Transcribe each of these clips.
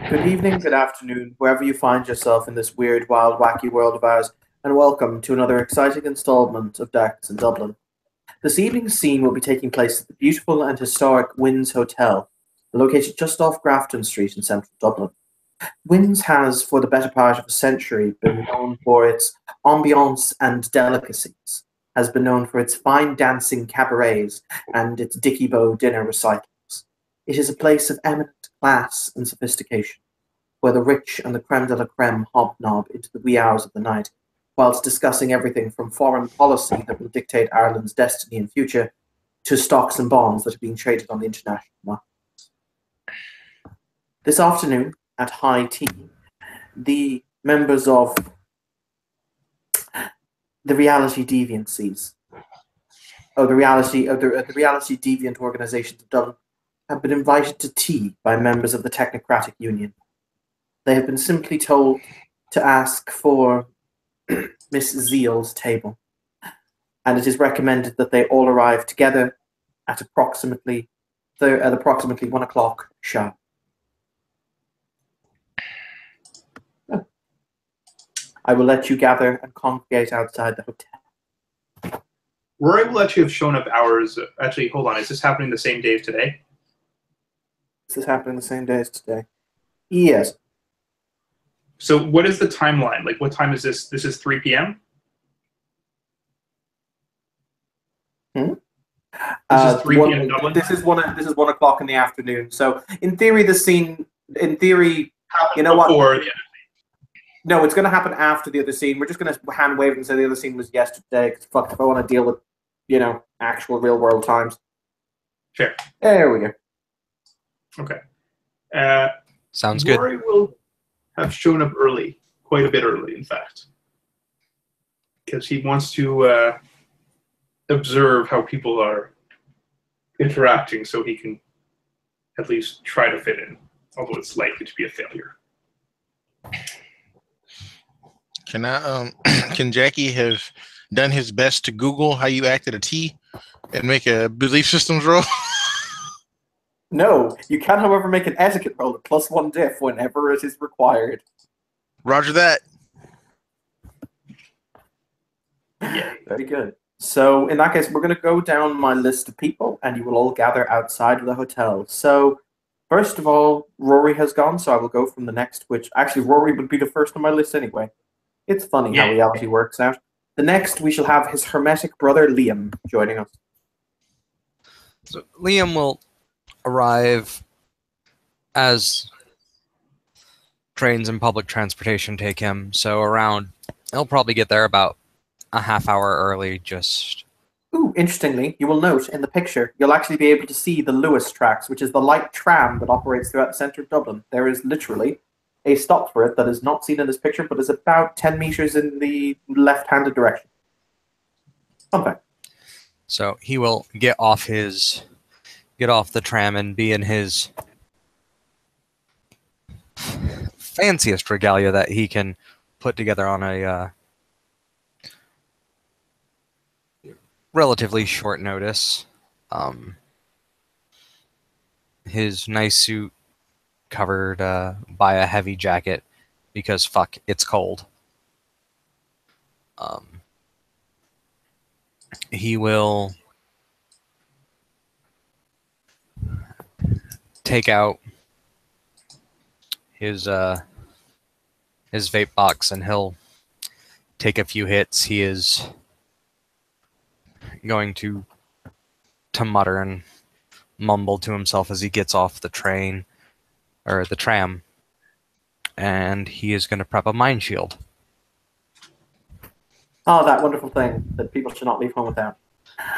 Good evening, good afternoon, wherever you find yourself in this weird, wild, wacky world of ours, and welcome to another exciting installment of Decks in Dublin. This evening's scene will be taking place at the beautiful and historic Wynn's Hotel, located just off Grafton Street in central Dublin. Wynn's has, for the better part of a century, been known for its ambiance and delicacies, has been known for its fine dancing cabarets and its Dicky Bow dinner recitals. It is a place of eminent class and sophistication, where the rich and the creme de la creme hobnob into the wee hours of the night, whilst discussing everything from foreign policy that will dictate Ireland's destiny and future to stocks and bonds that are being traded on the international market. This afternoon, at high tea, the members of the Reality Deviancies, the Reality Deviant Organizations of Dublin, have been invited to tea by members of the Technocratic Union. They have been simply told to ask for Miss Zeal's table, and it is recommended that they all arrive together at approximately 1 o'clock sharp. I will let you gather and congregate outside the hotel. Rory will actually have shown up hours. Actually, hold on. Is this happening the same day as today? This is happening the same day as today. Yes. So what is the timeline? Like, what time is this? This is 3 p.m.? This is 3 p.m. Dublin? This is 1 o'clock in the afternoon. So in theory, you know what? Before the other scene. No, it's going to happen after the other scene. We're just going to hand wave and say the other scene was yesterday. Because fuck, if I want to deal with, actual real world times. Fair. There we go. Okay. Sounds good. Rory will have shown up early, quite a bit early, in fact, because he wants to observe how people are interacting, so he can at least try to fit in, although it's likely to be a failure. Can Jackie have done his best to Google how you act at a tea and make a belief systems roll? No, you can, however, make an etiquette roll at +1 diff whenever it is required. Roger that. Yeah. Very good. So, in that case, we're going to go down my list of people, and you will all gather outside of the hotel. So, first of all, Rory has gone, so I will go from the next, which actually Rory would be the first on my list anyway. It's funny how reality works out. The next, we shall have his hermetic brother, Liam, joining us. So Liam will arrive as trains and public transportation take him. So he'll probably get there about a half hour early, just... Ooh, interestingly, you will note in the picture, you'll actually be able to see the Lewis tracks, which is the light tram that operates throughout the centre of Dublin. There is literally a stop for it that is not seen in this picture, but is about 10 meters in the left-handed direction. Fun fact. So he will get off the tram and be in his fanciest regalia that he can put together on a relatively short notice. His nice suit covered by a heavy jacket because fuck, it's cold. He will take out his vape box and he'll take a few hits. He is going to mutter and mumble to himself as he gets off the train or the tram, and he is going to prep a mind shield. Oh, that wonderful thing that people should not leave home without.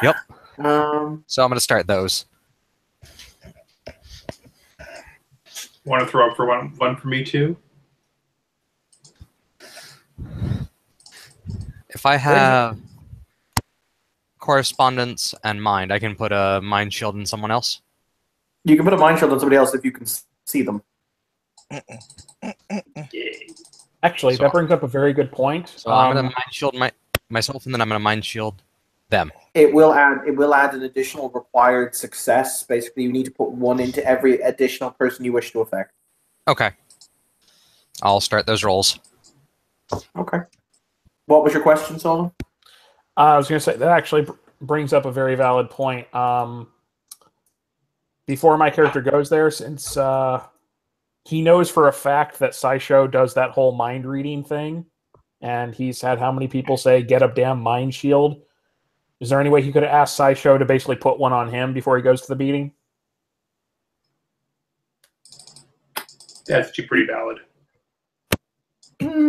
Yep. So I'm going to start those. Want to throw up for one for me too? If I have correspondence and mind, I can put a mind shield in someone else. You can put a mind shield on somebody else if you can see them. Actually, that brings up a very good point. So I'm going to mind shield myself, and then I'm going to mind shield them. It will add an additional required success. Basically, you need to put 1 into every additional person you wish to affect. Okay. I'll start those rolls. Okay. What was your question, Solon? I was going to say, that actually brings up a very valid point. Before my character goes there, since he knows for a fact that Saisho does that whole mind reading thing, and he's had how many people say, get a damn mind shield? Is there any way he could have asked Saisho to basically put one on him before he goes to the beating? That's actually pretty valid.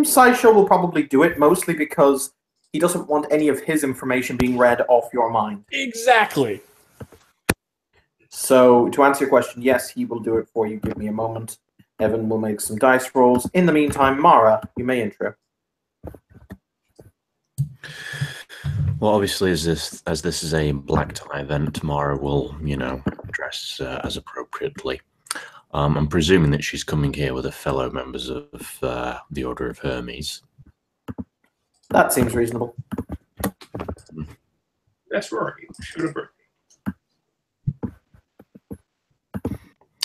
Sideshow will probably do it, mostly because he doesn't want any of his information being read off your mind. Exactly. So, to answer your question, yes, he will do it for you. Give me a moment. Evan will make some dice rolls. In the meantime, Mara, you may intro. Well, obviously, as this is a black tie event, Mara will, dress as appropriately. I'm presuming that she's coming here with her fellow members of the Order of Hermes. That seems reasonable. That's Rory. Should have heard.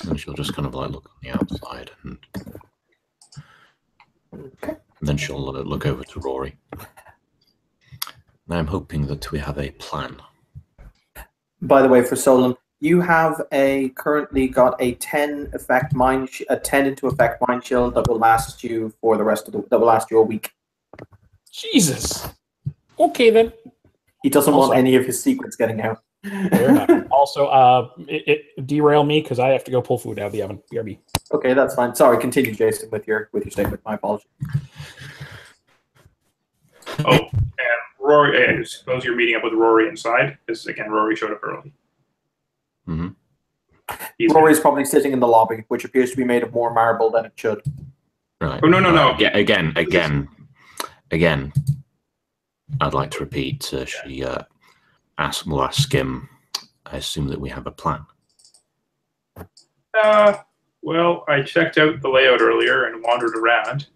And she'll just kind of like look on the outside, and then she'll look over to Rory. Now I'm hoping that we have a plan. By the way, for Solon, you have currently got a 10 into effect mind shield that will last you for the rest of that will last you a week. Jesus. Okay then. He doesn't want any of his secrets getting out. Fair enough. Also, it derail me because I have to go pull food out of the oven. BRB. Okay, that's fine. Sorry, continue, Jason, with your statement. My apologies. Oh, and Rory, I suppose you're meeting up with Rory inside, because, again, Rory showed up early. Mm-hmm. Rory's probably sitting in the lobby, which appears to be made of more marble than it should. Right. Oh, no. Again, I'd like to repeat, she will ask him, I assume that we have a plan. Well, I checked out the layout earlier and wandered around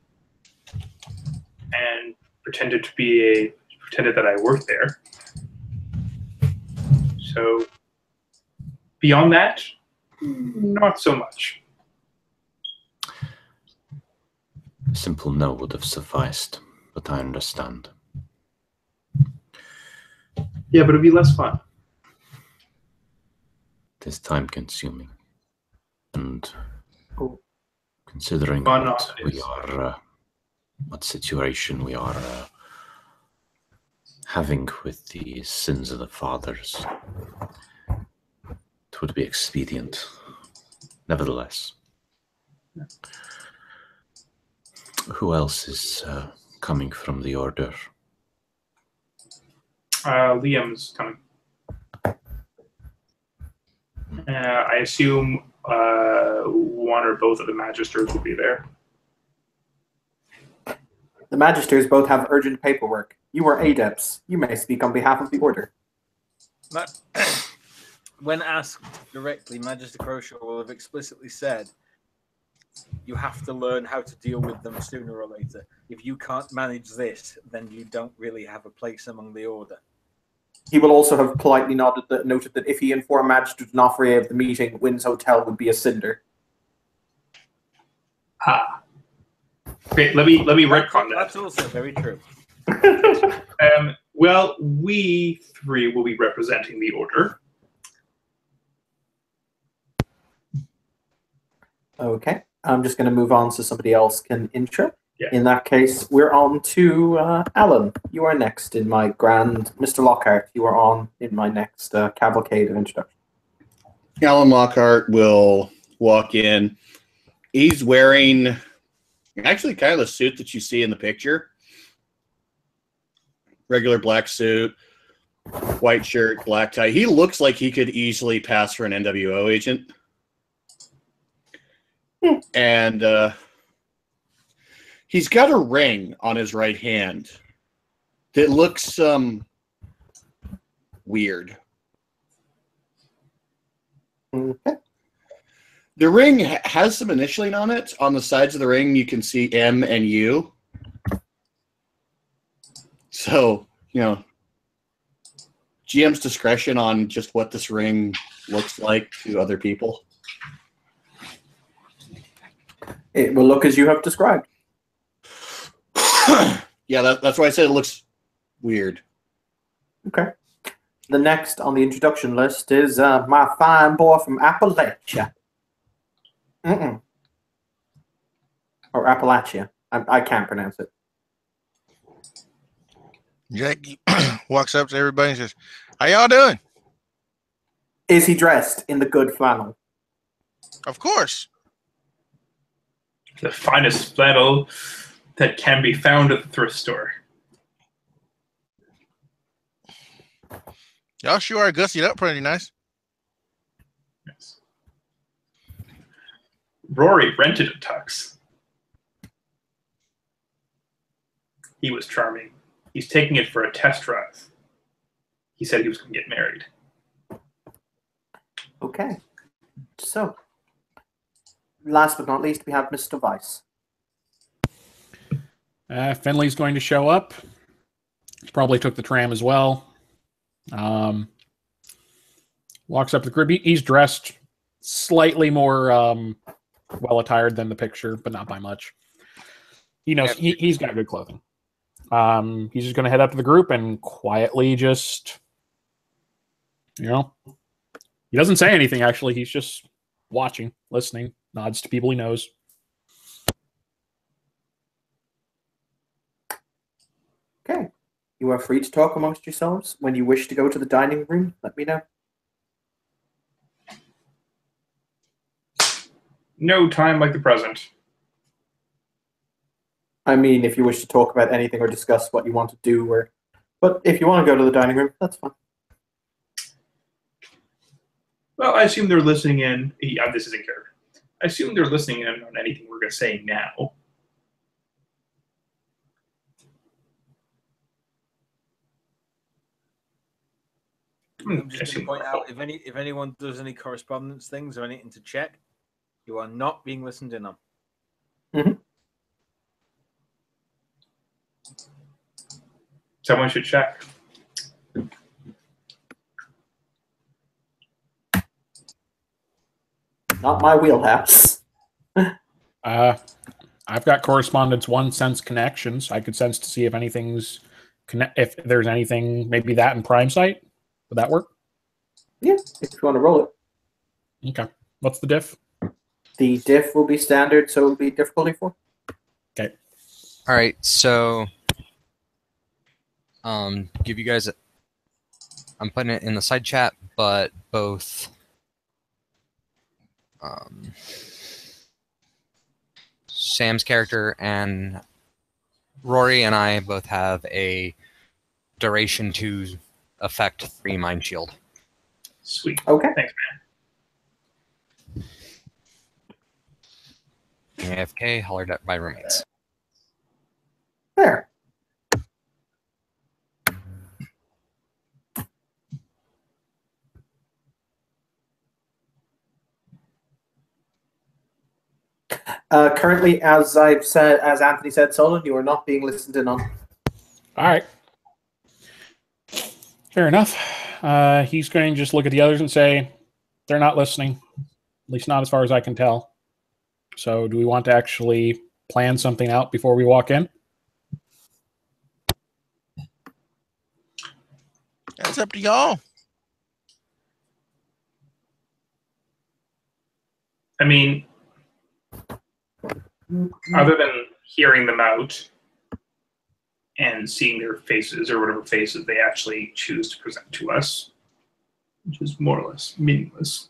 and pretended that I worked there. So beyond that, not so much. A simple no would have sufficed, but I understand. Yeah, but it'd be less fun. It is time consuming. And considering Fun what often we is. are, what situation we are having with the sins of the fathers, it would be expedient. Nevertheless, who else is coming from the order? Liam's coming. I assume one or both of the Magisters will be there. The Magisters both have urgent paperwork. You are adepts. You may speak on behalf of the Order. When asked directly, Magister Croshaw will have explicitly said, you have to learn how to deal with them sooner or later. If you can't manage this, then you don't really have a place among the Order. He will also have politely noted that if he informed Magister D'Onofrio of the meeting, Wynn's Hotel would be a cinder. Okay, let me retcon that. That's also very true. Well, we three will be representing the Order. Okay, I'm just going to move on so somebody else can intro. Yeah. In that case, we're on to Alan. You are next in my grand... Mr. Lockhart, you are on in my next cavalcade of introduction. Alan Lockhart will walk in. He's wearing actually kind of the suit that you see in the picture. Regular black suit, white shirt, black tie. He looks like he could easily pass for an NWO agent. And he's got a ring on his right hand that looks weird. Okay. The ring has some initialing on it. On the sides of the ring, you can see M and U. So, GM's discretion on just what this ring looks like to other people? It will look as you have described. Yeah, that's why I said it looks weird. Okay. The next on the introduction list is my fine boy from Appalachia. Or Appalachia. I can't pronounce it. Jack walks up to everybody and says, "How y'all doing?" Is he dressed in the good flannel? Of course. The finest flannel that can be found at the thrift store. Y'all sure are gussied up pretty nice. Yes. Rory rented a tux. He was charming. He's taking it for a test drive. He said he was going to get married. Okay. So, last but not least, we have Mr. Weiss. Finley's going to show up. He probably took the tram as well. Walks up to the group. He's dressed slightly more well attired than the picture, but not by much. He knows he's got good clothing. He's just going to head up to the group and quietly just, he doesn't say anything, actually. He's just watching, listening, nods to people he knows. Okay. You are free to talk amongst yourselves. When you wish to go to the dining room, let me know. No time like the present. I mean, if you wish to talk about anything or discuss what you want to do, but if you want to go to the dining room, that's fine. Well, I assume they're listening in. This isn't character. I assume they're listening in on anything we're going to say now. I'm just going to point out, if anyone does any correspondence things or anything to check, you are not being listened in on. Mm-hmm. Someone should check. Not my wheelhouse. I've got correspondence 1 sense connections. I could sense to see if anything's if there's anything, maybe that in Prime Site. Would that work? Yeah, if you want to roll it. Okay. What's the diff? The diff will be standard, so it will be difficulty 4. Okay. All right, so give you guys I'm putting it in the side chat, but both Sam's character and Rory and I both have a duration to affect 3 mind shield. Sweet. Okay. Thanks, man. AFK, hollered at by roommates. There. Currently, as Anthony said, Solon, you are not being listened in on. All right. Fair enough. He's going to just look at the others and say, they're not listening. At least not as far as I can tell. So do we want to actually plan something out before we walk in? That's up to y'all. I mean, other than hearing them out and seeing their faces or whatever faces they actually choose to present to us, which is more or less meaningless.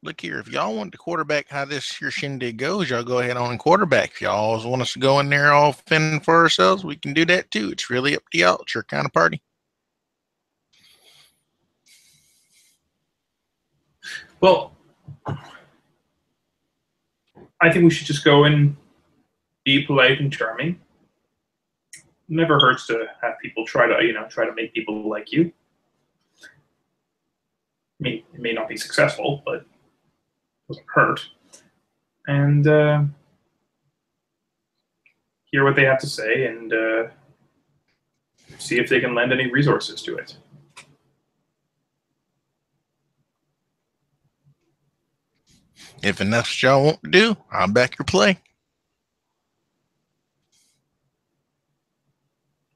Look here, if y'all want to quarterback how this here shindig goes, y'all go ahead on and quarterback. If y'all always want us to go in there all fending for ourselves, we can do that too. It's really up to y'all. It's your kind of party. Well, I think we should just go and be polite and charming. Never hurts to have people try to make people like you. I mean, it may not be successful, but it doesn't hurt. And hear what they have to say and see if they can lend any resources to it. If enough what y'all want to do, I'll back your play.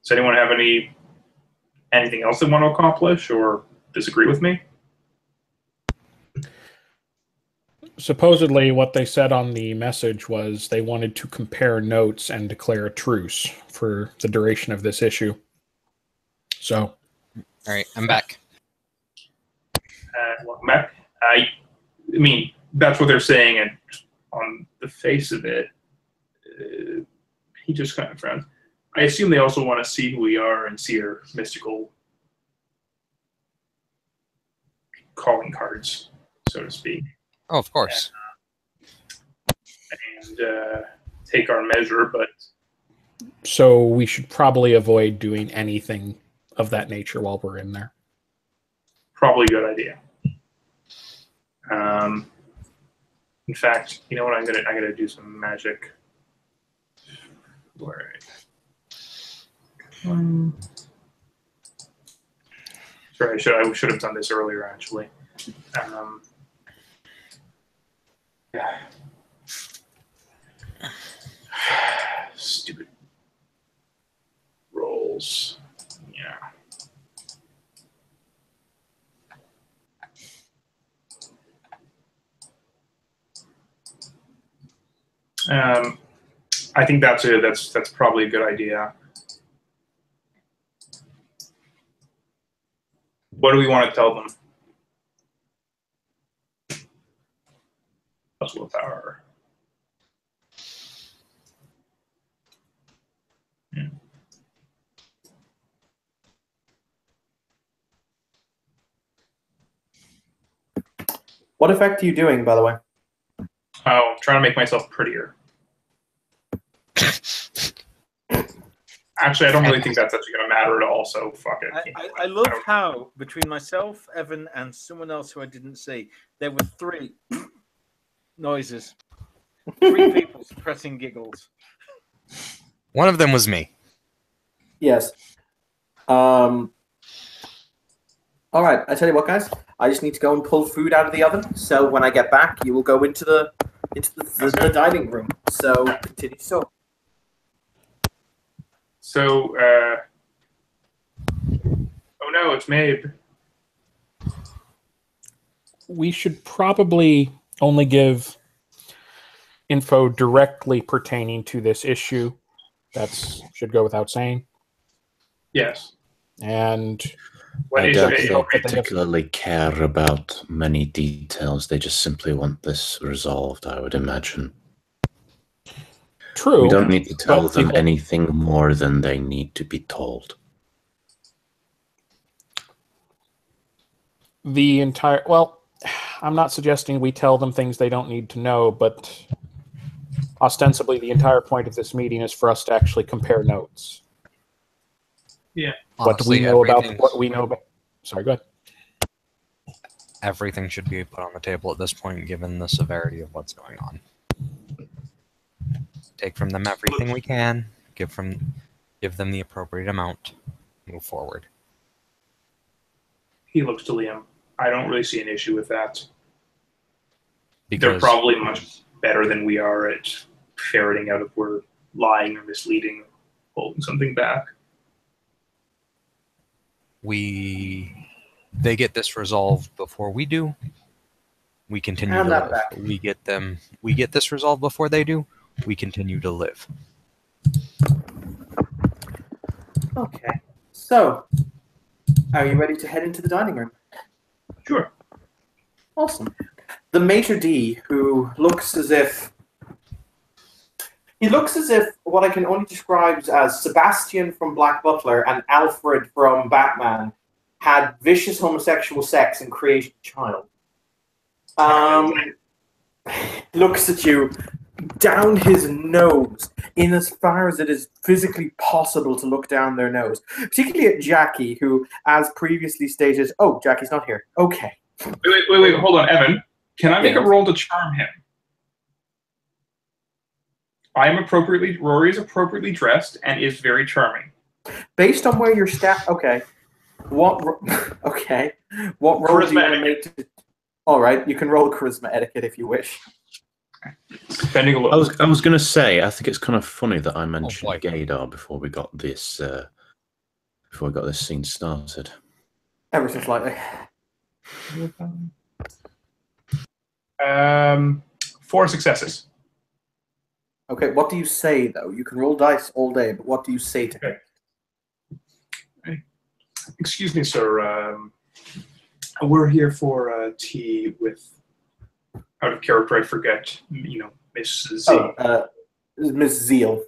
Does anyone have anything else they want to accomplish or disagree with me? Supposedly, what they said on the message was they wanted to compare notes and declare a truce for the duration of this issue. So, All right, I'm back. Welcome back. I mean, that's what they're saying, and on the face of it, he just kind of frowns. I assume they also want to see who we are and see our mystical calling cards, so to speak. Oh, of course. And take our measure, but so we should probably avoid doing anything of that nature while we're in there. probably a good idea. In fact, you know what? I'm gonna do some magic. Where? Sorry, I should have done this earlier, actually. Yeah. Stupid rolls. Yeah. I think that's probably a good idea. What do we want to tell them? Plus willpower. Yeah. What effect are you doing, by the way? Oh, I'm trying to make myself prettier. Actually, I don't really think that's actually going to matter at all, so fuck it. I love how, between myself, Evan, and someone else who I didn't see, there were three noises. Three people suppressing giggles. One of them was me. Yes. All right. I tell you what, guys. I just need to go and pull food out of the oven. So when I get back, you will go into the dining room. So continue. So. Oh no, it's Mabe. We should probably only give info directly pertaining to this issue. That should go without saying. Yes. And I doubt they particularly care about many details. They just simply want this resolved, I would imagine. True. We don't need to tell them anything more than they need to be told. Well, I'm not suggesting we tell them things they don't need to know, but ostensibly the entire point of this meeting is for us to actually compare notes. Yeah. What do we know about what we know about? Sorry, go ahead. Everything should be put on the table at this point, given the severity of what's going on. Take from them everything we can. Give them the appropriate amount. Move forward. He looks to Liam. I don't really see an issue with that. Because they're probably much better than we are at ferreting out if we're lying or misleading, holding something back. They get this resolved before we do. We continue to live. We get this resolved before they do. We continue to live. Okay. So, are you ready to head into the dining room? Sure. Awesome. The maitre d', who looks as if what I can only describe as Sebastian from Black Butler and Alfred from Batman had vicious homosexual sex and created a child. Looks at you down his nose, in as far as it is physically possible to look down their nose. Particularly at Jackie, who, as previously stated, oh, Jackie's not here. Okay. Wait, hold on, Evan. Can I make a roll to charm him? Rory is appropriately dressed and is very charming. Based on where your stat, okay. What role do you want to make? All right, you can roll charisma etiquette if you wish. Spending a I look. was going to say, I think it's kind of funny that I mentioned boy. Gaydar before we got this scene started. Ever so slightly. 4 successes. Okay, what do you say, though? You can roll dice all day, but what do you say to him? Excuse me, sir. We're here for tea with, out of character, I forget, Miss Z. Miss Zeal.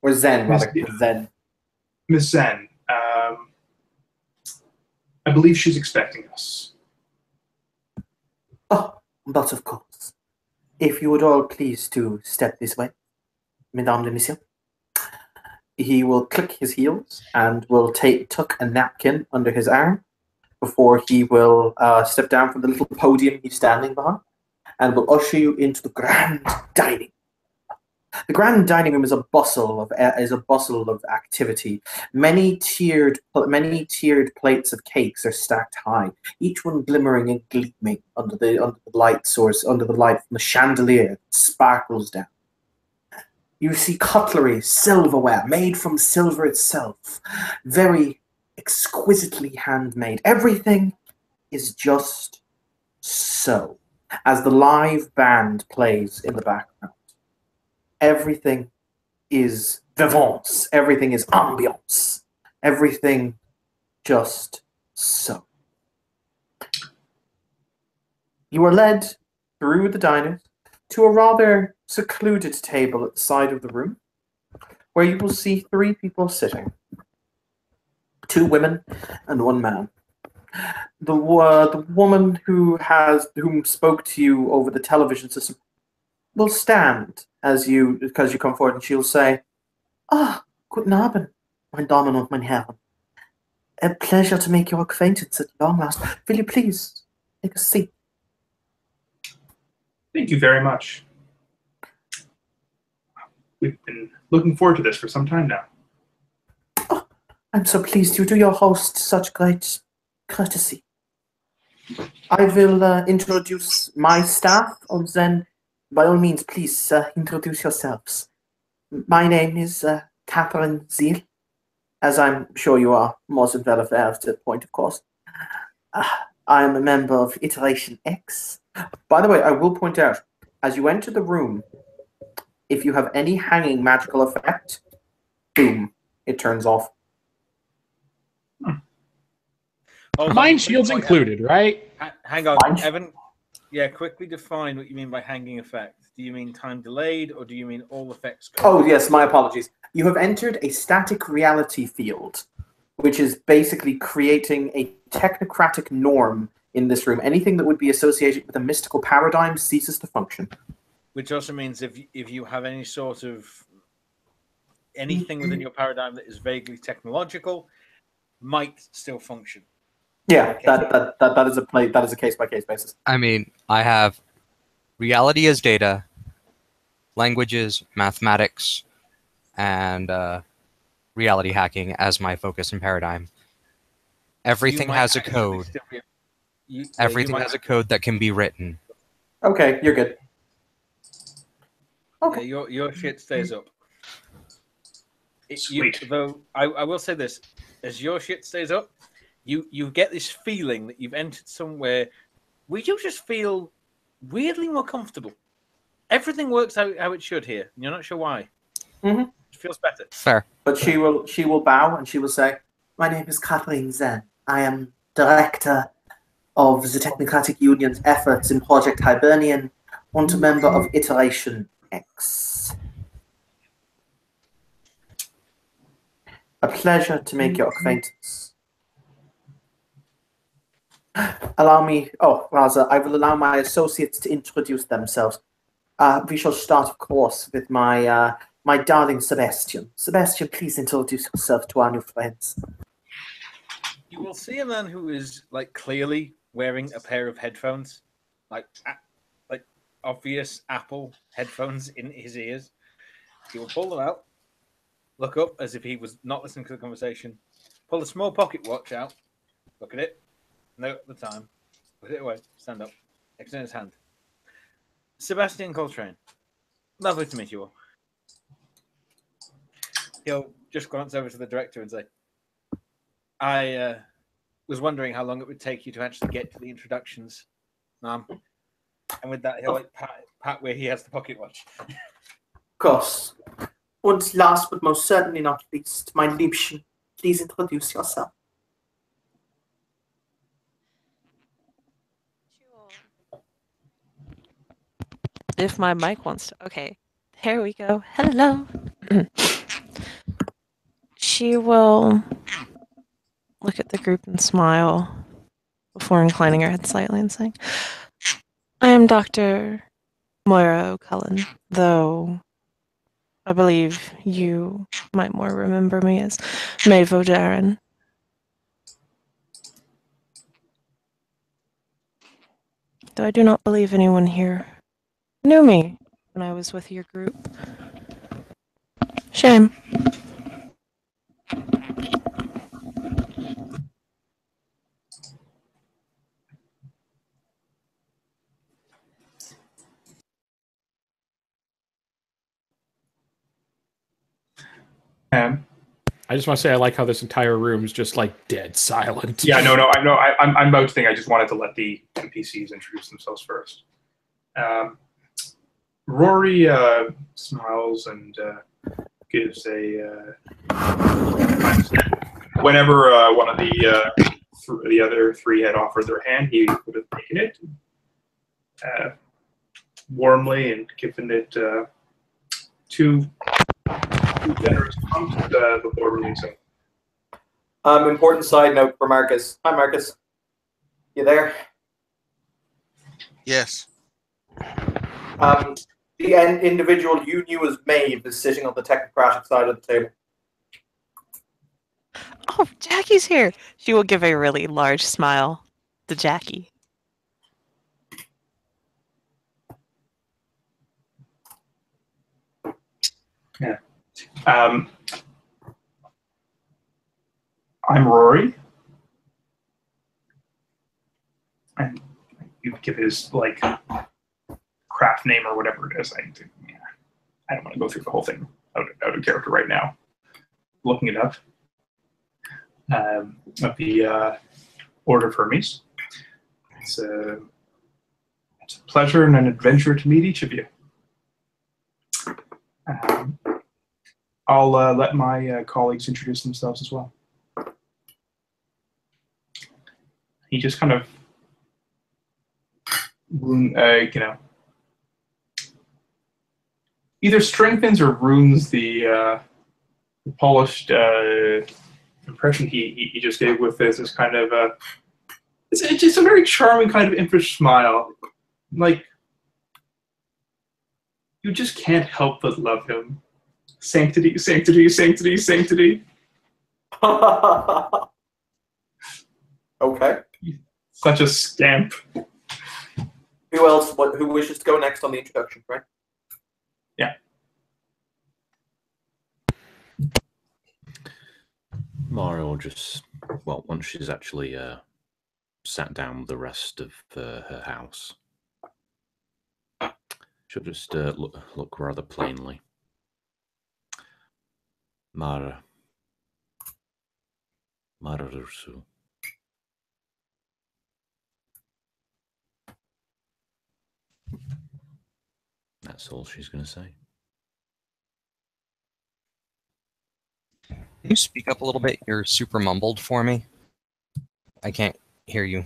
Or Zen, Miss rather. Zeal. Zen. Miss Zen. I believe she's expecting us. Oh, but of course. If you would all please to step this way, Mesdames et Messieurs. He will click his heels and will tuck a napkin under his arm before he will step down from the little podium he's standing behind and will usher you into the grand dining. The grand dining room is a bustle of activity. Many tiered plates of cakes are stacked high, each one glimmering and gleaming under the light from the chandelier that sparkles down. You see cutlery, silverware made from silver itself, very exquisitely handmade. Everything is just so. As the live band plays in the background, everything is vivance, everything is ambiance, everything just so. You are led through the diners to a rather secluded table at the side of the room, where you will see 3 people sitting. 2 women and 1 man. The woman whom spoke to you over the television system will stand because you come forward, and she'll say, guten Abend, mein Damen und mein Herren. A pleasure to make your acquaintance at long last. Will you please take a seat? Thank you very much. We've been looking forward to this for some time now. Oh, I'm so pleased you do your host such great courtesy. I will introduce my staff, and then, by all means, please introduce yourselves. My name is Catherine Zeal, as I'm sure you are more than well aware of the point, of course. I am a member of Iteration X. By the way, I will point out, as you enter the room, if you have any hanging magical effect, boom, it turns off. Mind shield's included, right? Hang on, Mind- Evan. Yeah, quickly define what you mean by hanging effect. Do you mean time delayed, or do you mean all effects? Oh, yes, my apologies. You have entered a static reality field, which is basically creating a technocratic norm in this room. Anything that would be associated with a mystical paradigm ceases to function. Which also means if you have any sort of anything within your paradigm that is vaguely technological, might still function. Yeah, that is a case by case basis. I mean, I have reality as data, languages, mathematics, and reality hacking as my focus and paradigm. Everything has a code. Everything has a code that can be written. Okay, you're good. Okay. Yeah, your shit stays up. Sweet. Though I will say this, as your shit stays up, you get this feeling that you've entered somewhere where you just feel weirdly more comfortable. Everything works out how it should here. And you're not sure why. Mm-hmm. It feels better. Fair. But she will bow and she will say, "My name is Kathleen Zen. I am director of the Technocratic Union's efforts in Project Hibernian and a member of Iteration X. A pleasure to make your acquaintance. I will allow my associates to introduce themselves. We shall start, of course, with my darling Sebastian. Sebastian, please introduce yourself to our new friends." You will see a man who is clearly wearing a pair of headphones, like obvious Apple headphones in his ears. He will pull them out, look up as if he was not listening to the conversation, pull a small pocket watch out, look at it, note the time, put it away, stand up, extends his hand. Sebastian Coltrane. Lovely to meet you all. He'll just glance over to the director and say, I was wondering how long it would take you to actually get to the introductions, ma'am. And with that, he'll like pat where he has the pocket watch. Of course. And last but most certainly not least, my Liebchen, please introduce yourself. If my mic wants to. Okay. There we go. Hello. She will look at the group and smile before inclining her head slightly and saying, I am Dr. Moira O'Cullen, though I believe you might more remember me as Maeve O'Darren. Though I do not believe anyone here knew me when I was with your group. Shame. I just want to say I like how this entire room is just like dead silent. Yeah, no, I'm about to think. I just wanted to let the NPCs introduce themselves first. Rory smiles and gives a whenever one of the other three had offered their hand, he would have taken it warmly and given it two generous pumps before releasing. Important side note for Marcus. Hi, Marcus. You there? Yes. The individual you knew as Maeve is sitting on the technocratic side of the table. Oh, Jackie's here. She will give a really large smile to Jackie. Yeah. I'm Rory. And you give his like craft name or whatever it is. I don't want to go through the whole thing out of character right now. Looking it up. Of the Order of Hermes. It's a pleasure and an adventure to meet each of you. I'll let my colleagues introduce themselves as well. He just kind of, either strengthens or ruins the polished impression he just gave with this kind of it's just a very charming kind of impish smile. Like, you just can't help but love him. Sanctity, sanctity, sanctity, sanctity. Okay. Such a scamp. Who else? Who wishes to go next on the introduction, right? Yeah. Mara will just, well, once she's actually sat down with the rest of her house, she'll just look rather plainly. Mara Ursu. That's all she's going to say. Can you speak up a little bit? You're super mumbled for me. I can't hear you.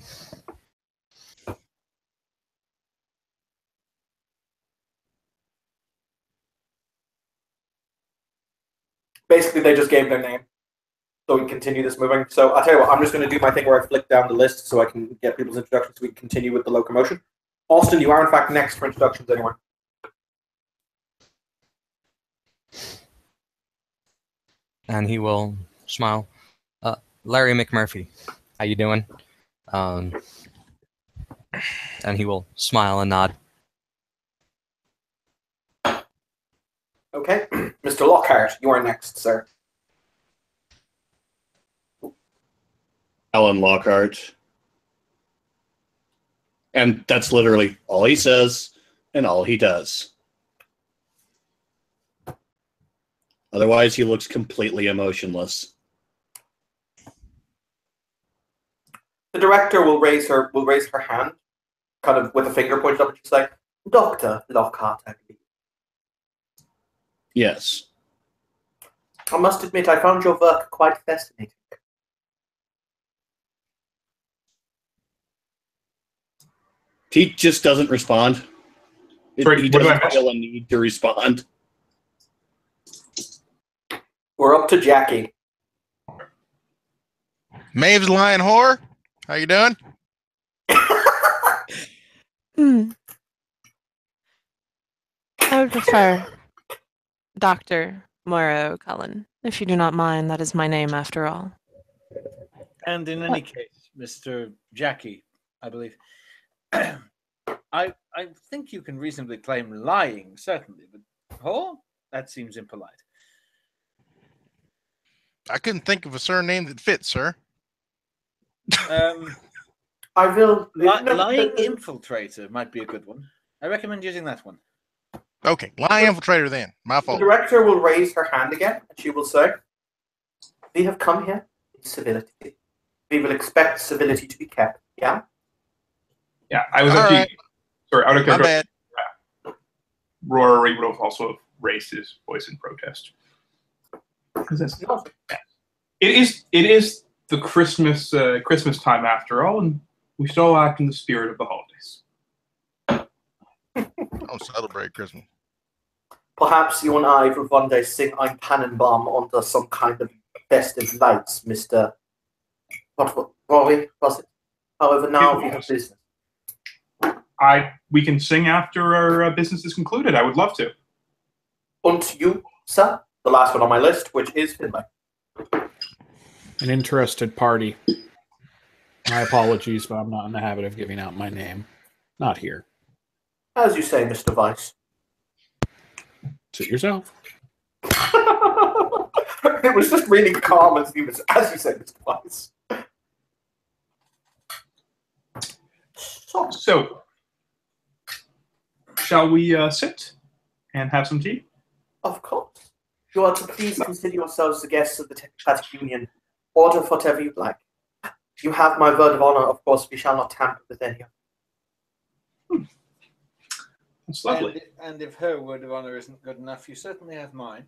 Basically, they just gave their name, so we can continue this moving. So I'll tell you what, I'm just going to do my thing where I flick down the list so I can get people's introductions so we can continue with the locomotion. Austin, you are in fact next for introductions anyway. And he will smile. Larry McMurphy, how you doing? And he will smile and nod. Okay. Mr. Lockhart, you are next, sir. Alan Lockhart. And that's literally all he says and all he does. Otherwise, he looks completely emotionless. The director will raise her hand, kind of with a finger pointed up, and she's like, Dr. Lockhart, I believe. Yes. I must admit, I found your work quite fascinating. He just doesn't respond. Sorry, He what did I doesn't miss? feel a need to respond. We're up to Jackie. Maeve's Lion Whore, how you doing? I would prefer Dr. Moira Cullen. If you do not mind, that is my name after all. And in any case, Mr. Jackie, I believe, I think you can reasonably claim lying, certainly, but whore? That seems impolite. I couldn't think of a surname that fits, sir. I will. Lying infiltrator might be a good one. I recommend using that one. Okay, lying infiltrator then. My The fault. director will raise her hand again, and she will say, we have come here in civility. We will expect civility to be kept, yeah? Yeah, I was All actually right. sorry. Out of My character, bad. Rory would have also raised his voice in protest. It is the Christmas time after all, and we should all act in the spirit of the holidays. Don't celebrate Christmas. Perhaps you and I will one day sing Ein Tannenbaum under some kind of festive lights, Mr. What, Rory, was it? However, now we have business. We can sing after our business is concluded. I would love to. And you, sir, the last one on my list, which is Finlay. An interested party. My apologies, but I'm not in the habit of giving out my name. Not here. As you say, Mr. Vice. Suit yourself. It was just really calm as you said, Mr. Vice. So, shall we sit and have some tea? Of course. You are to please consider yourselves the guests of the Techos Union. Order whatever you'd like. You have my word of honor, of course, we shall not tamper with any of it. That's lovely. And if her word of honor isn't good enough, you certainly have mine.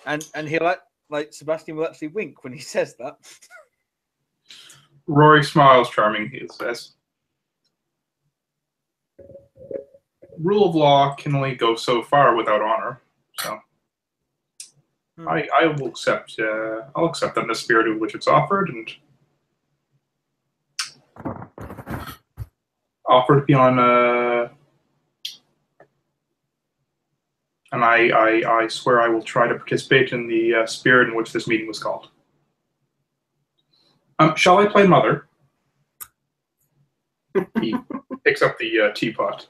And he'll like Sebastian will actually wink when he says that. Rory smiles charming. He says, rule of law can only go so far without honor. So I will accept. I'll accept in the spirit in which it's offered, and offered beyond. And I swear I will try to participate in the spirit in which this meeting was called. Shall I play mother? He picks up the teapot.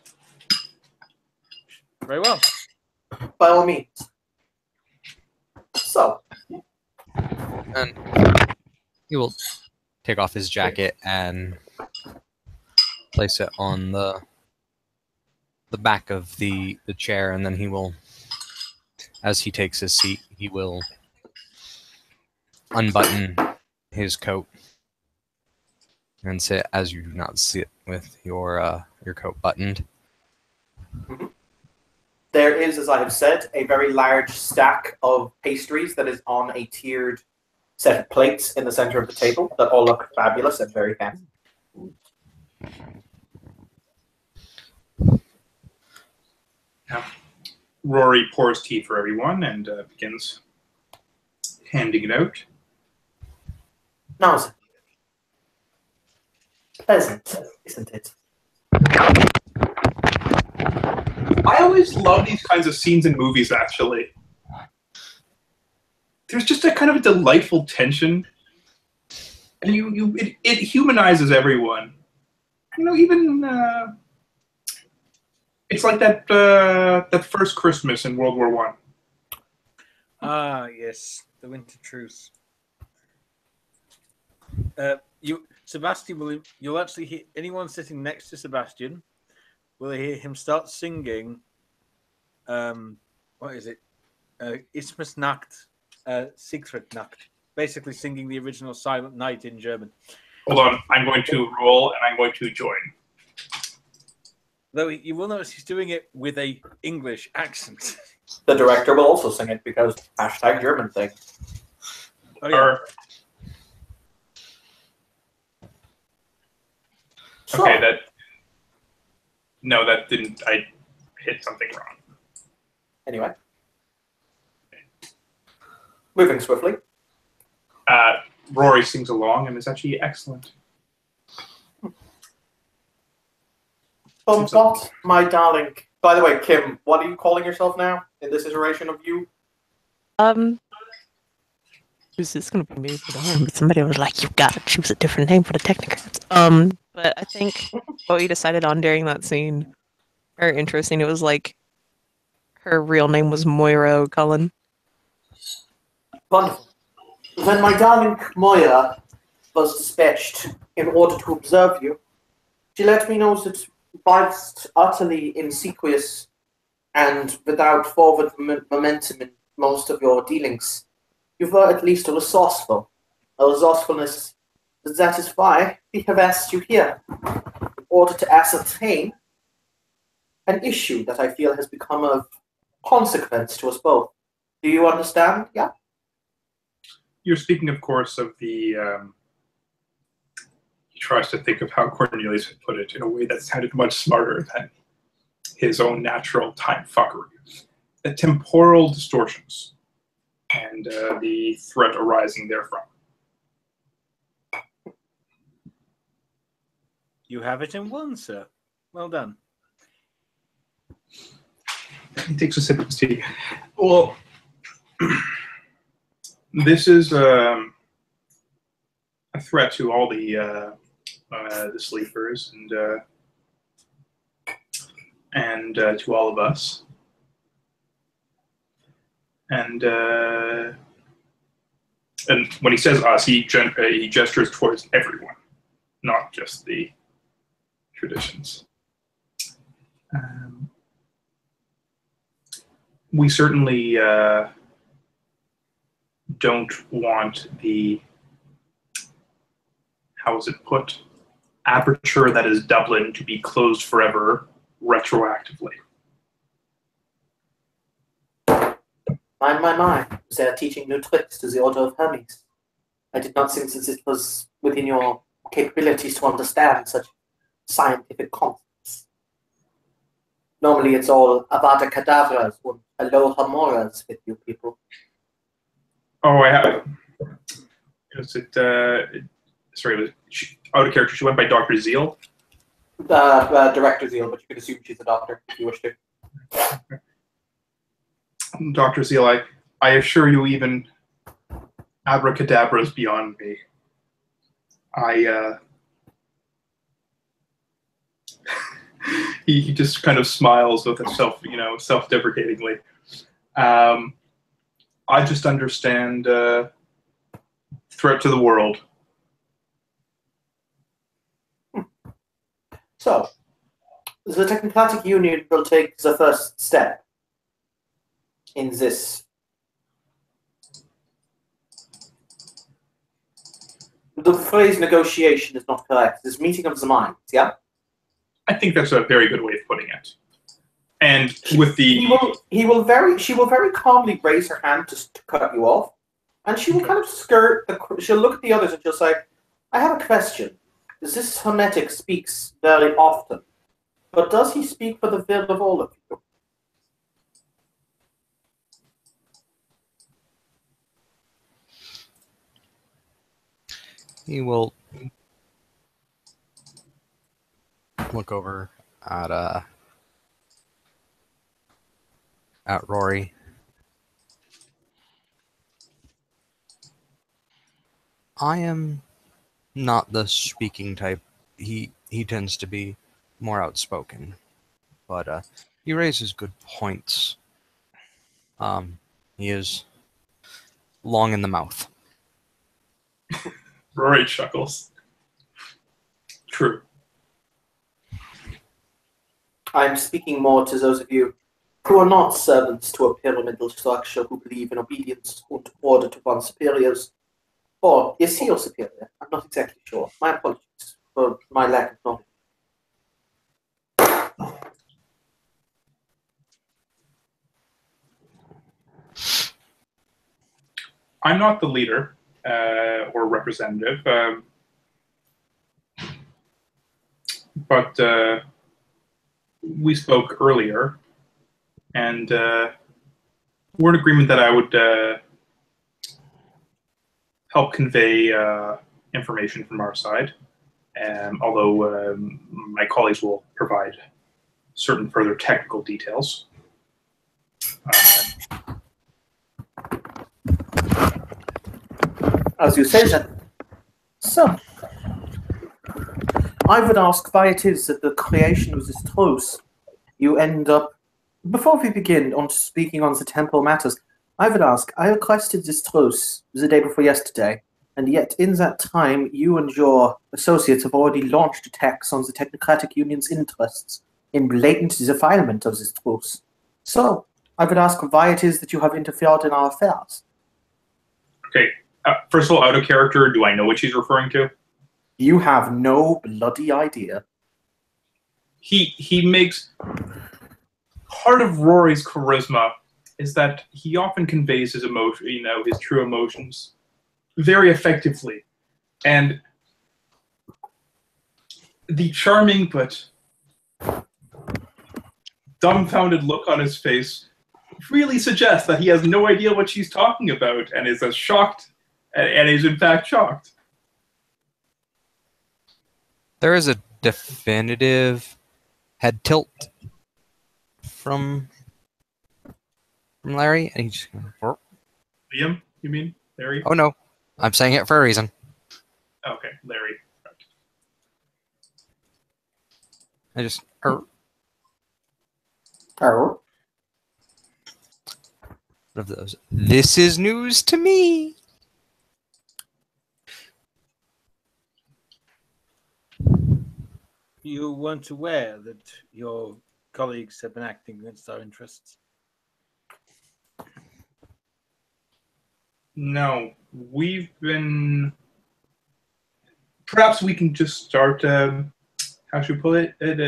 Very well. By all means. So. And he will take off his jacket and place it on the back of the chair, and then he will, as he takes his seat, he will unbutton his coat and sit as you do not sit with your coat buttoned. Mm-hmm. There is, as I have said, a very large stack of pastries that is on a tiered set of plates in the center of the table that all look fabulous and very fancy. Now, Rory pours tea for everyone and begins handing it out. Now, is it pleasant, isn't it? I always love these kinds of scenes in movies, actually. There's just a kind of a delightful tension. And it humanizes everyone. You know, even it's like that first Christmas in World War I. Ah, yes, the Winter Truce. Sebastian you'll actually hear anyone sitting next to Sebastian will hear him start singing. What is it? Ismas Nacht, Siegfried Nacht. Basically, singing the original Silent Night in German. Hold on, I'm going to roll and I'm going to join. Though you will notice he's doing it with a English accent. The director will also sing it because #German thing. Oh, yeah. So, Okay, that didn't. I hit something wrong. anyway, moving swiftly. Rory sings along and is actually excellent. But my darling. By the way, Kim, what are you calling yourself now in this iteration of you? Who's this gonna be me? Somebody was like, "You've got to choose a different name for the technocrats." But I think what we decided on during that scene, very interesting. It was like her real name was Moira Cullen. Wonderful. When my darling Moira was dispatched in order to observe you, she let me know that whilst utterly insequious and without forward momentum in most of your dealings, you were at least resourceful. A resourcefulness that is why we have asked you here, in order to ascertain an issue that I feel has become of consequence to us both. Do you understand? Yeah? You're speaking, of course, of the. He tries to think of how Cornelius had put it in a way that sounded much smarter than his own natural time fuckery. The temporal distortions and the threat arising therefrom. You have it in one, sir. Well done. He takes a sip of his tea. Well, this is a threat to all the sleepers and to all of us. And when he says us, he gestures towards everyone, not just the traditions. We certainly don't want the, how is it put, aperture that is Dublin to be closed forever retroactively. My. They are teaching new tricks to the Order of Hermes. I did not think that it was within your capabilities to understand such scientific concepts. Normally it's all Avada Kedavras or Aloha Moras with you people. Oh, I have. Is it? Sorry, it was out of character. She went by Dr. Zeal. Director Zeal, but you could assume she's a doctor if you wish to. Dr. Zeal, I assure you, even abracadabra is beyond me. He just kind of smiles with himself, self-deprecatingly. I just understand threat to the world. So, the Technocratic Union will take the first step in this. The phrase negotiation is not correct. This meeting of the minds, yeah? I think that's a very good way of putting it. And with the... she will very calmly raise her hand to cut you off, and she will kind of she'll look at the others and she'll say, I have a question. This Hermetic speaks very often, but does he speak for the will of all of you? He will look over at Rory. I am not the speaking type. He tends to be more outspoken, but he raises good points. He is long in the mouth. Rory chuckles. True. I'm speaking more to those of you who are not servants to a pyramidal structure, who believe in obedience and order to one's superiors. Or is he your superior? I'm not exactly sure. My apologies for my lack of knowledge. I'm not the leader or representative, but we spoke earlier, and we're in agreement that I would help convey information from our side, although my colleagues will provide certain further technical details. As you say then. So, I would ask why it is that the creation of this truce, you end up... Before we begin on speaking on the temporal matters, I would ask, I requested this truce the day before yesterday, and yet in that time you and your associates have already launched attacks on the Technocratic Union's interests in blatant defilement of this truce. So, I would ask why it is that you have interfered in our affairs. Okay. First of all, out of character, do I know what she's referring to? You have no bloody idea. He makes... Part of Rory's charisma is that he often conveys his emotion, his true emotions very effectively. And the charming but dumbfounded look on his face really suggests that he has no idea what she's talking about and is as shocked and is in fact shocked. There is a definitive head tilt from Larry, and he's just Liam, you mean? Larry? Oh no, I'm saying it for a reason. Okay, Larry. I just Oh. of those. This is news to me. You weren't aware that your colleagues have been acting against our interests? No, we've been... Perhaps we can just start, how should we put it,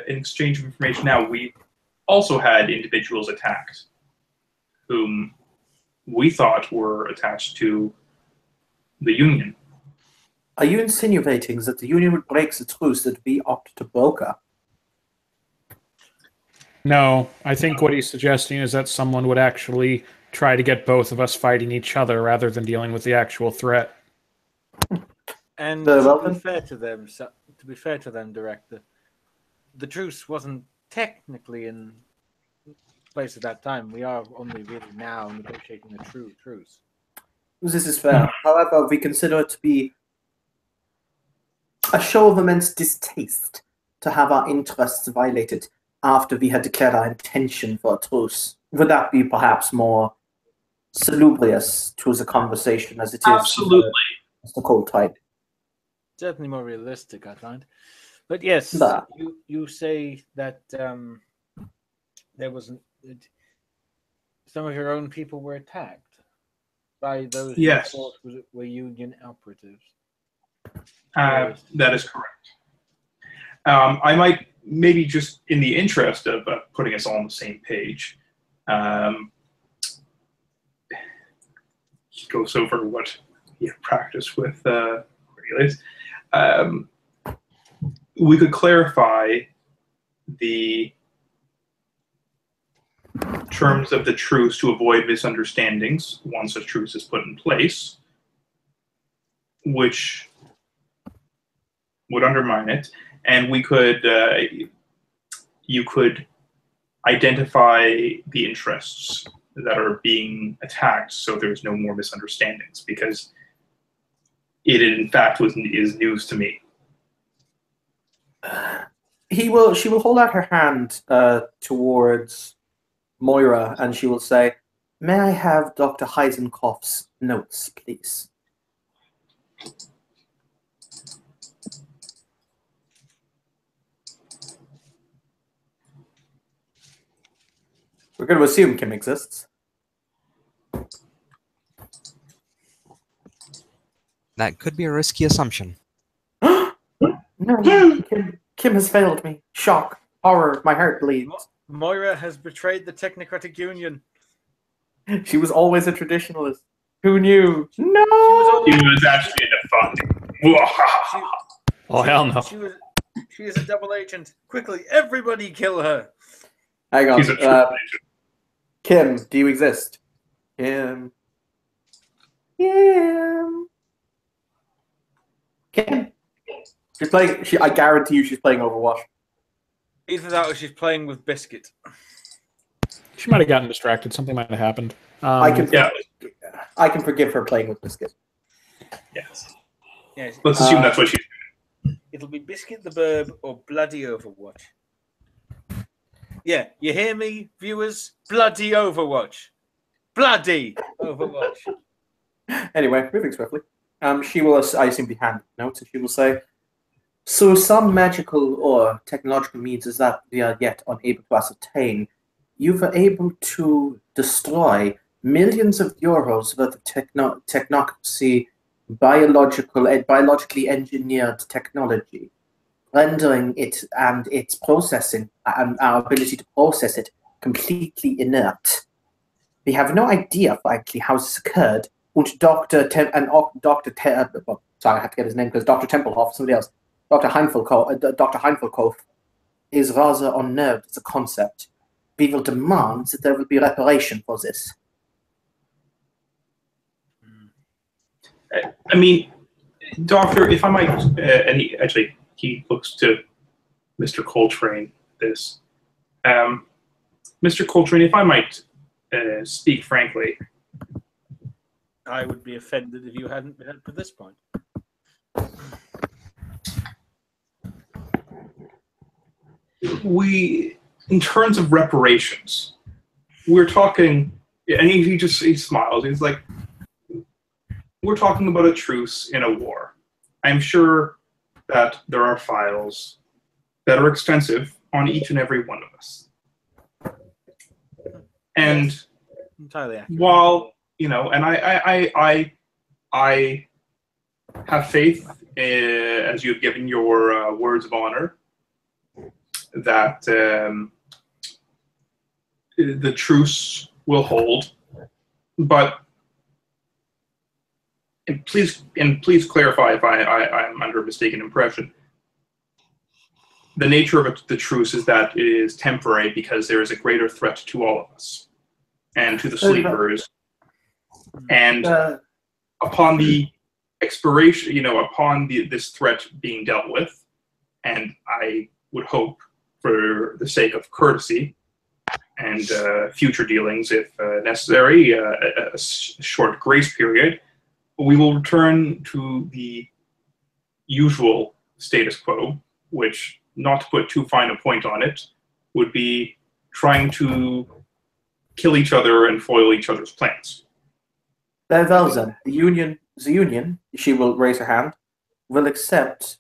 an exchange of information now. We also had individuals attacked whom we thought were attached to the Union. Are you insinuating that the Union would break the truce that we opt to broker? No, I think what he's suggesting is that someone would actually try to get both of us fighting each other rather than dealing with the actual threat. And Very well to be then. fair to them, Director, the truce wasn't technically in place at that time. We are only really now negotiating a true truce. This is fair. However, we consider it to be a show of immense distaste to have our interests violated after we had declared our intention for a truce. Would that be perhaps more salubrious to the conversation as it is? Absolutely. The cold tide. Certainly more realistic, I find. But yes, Nah. you say that there wasn't... Some of your own people were attacked by those Yes. who thought were Union operatives. That is correct. I might, maybe just in the interest of putting us all on the same page, he goes over what he had practiced with regulators. We could clarify the terms of the truce to avoid misunderstandings once a truce is put in place, which would undermine it, and we could, you could identify the interests that are being attacked, so there's no more misunderstandings, because it in fact is news to me. She will hold out her hand towards Moira, and she will say, "May I have Dr. Heisenkopf's notes, please?" We're going to assume Kim exists. That could be a risky assumption. No, Kim has failed me. Shock, horror, my heart bleeds. Moira has betrayed the Technocratic Union. She was always a traditionalist. Who knew? No! He was actually a defunct. Oh, hell no. She is a double agent. Quickly, everybody kill her. Hang on. She's a true agent. Kim, do you exist? Kim. She's playing. I guarantee you, she's playing Overwatch. Either that or she's playing with Biscuit. She might have gotten distracted. Something might have happened. I can forgive her playing with Biscuit. Yes. Yes. Let's assume that's what she's doing. It'll be Biscuit the Burb or Bloody Overwatch. Yeah, you hear me, viewers? Bloody Overwatch. Bloody Overwatch. Anyway, moving swiftly. She will, I assume, be handed notes, and she will say, "So some magical or technological means is that we are yet unable to ascertain. You were able to destroy millions of euros worth of technocracy, biologically engineered technology, rendering it and its processing and our ability to process it completely inert. We have no idea, frankly, how this occurred. And sorry, I have to get his name because Dr. Templehoff, somebody else, Dr. Heinfelkoff is rather unnerved as a concept. We will demand that there will be reparation for this." I mean, Doctor, if I might, and he looks to Mr. Coltrane. Mr. Coltrane, if I might speak frankly, I would be offended if you hadn't been up to this point. In terms of reparations, we're talking, and he smiles. He's like, we're talking about a truce in a war. I'm sure that there are files that are extensive on each and every one of us. And Yes, entirely accurate. while, and I have faith, as you've given your words of honor, that the truce will hold, but please clarify if I'm under a mistaken impression. The nature of the truce is that it is temporary because there is a greater threat to all of us and to the sleepers. And upon the expiration, upon this threat being dealt with, and I would hope, for the sake of courtesy and future dealings, if necessary, a short grace period, we will return to the usual status quo, which, not to put too fine a point on it, would be trying to kill each other and foil each other's plans. Very well then. The union, she will raise her hand, will accept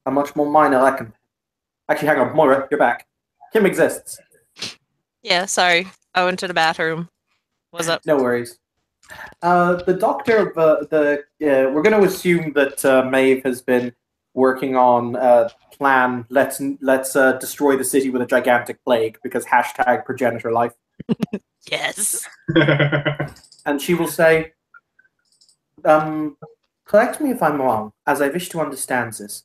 a much more minor recompense. Actually, hang on, Moira, you're back. Kim exists. Yeah, sorry. I went to the bathroom. What's up? No worries. The doctor, we're going to assume that Maeve has been working on a plan. Let's destroy the city with a gigantic plague because hashtag progenitor life. Yes. And she will say, correct me if I'm wrong, as I wish to understand this.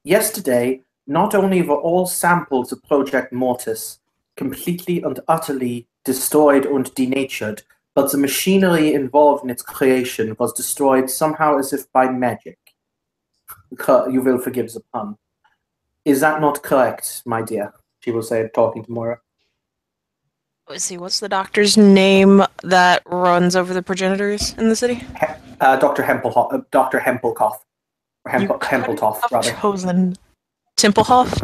Yesterday, not only were all samples of Project Mortis completely and utterly destroyed and denatured, but the machinery involved in its creation was destroyed somehow as if by magic. You will forgive the pun. Is that not correct, my dear? She will say, talking to Moira. Let's see, what's the doctor's name that runs over the progenitors in the city? Dr. Hempelkoff. Or Hempeltoff, rather. Chosen. Templehoff?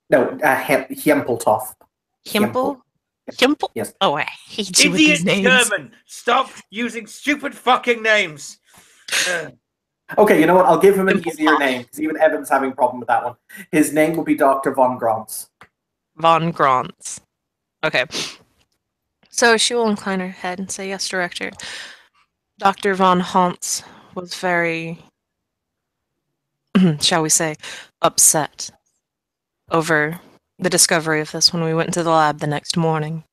No, Hempeltoff. Hempel? Hempel? Yes. Oh, I hate you with Idiot these names. German! Stop using stupid fucking names! Okay, you know what? I'll give him an easier name, because even Evan's having a problem with that one. His name will be Dr. Von Grantz. Von Grantz. Okay. So she will incline her head and say, "Yes, Director. Dr. von Hantz was very, shall we say, upset over the discovery of this when we went into the lab the next morning."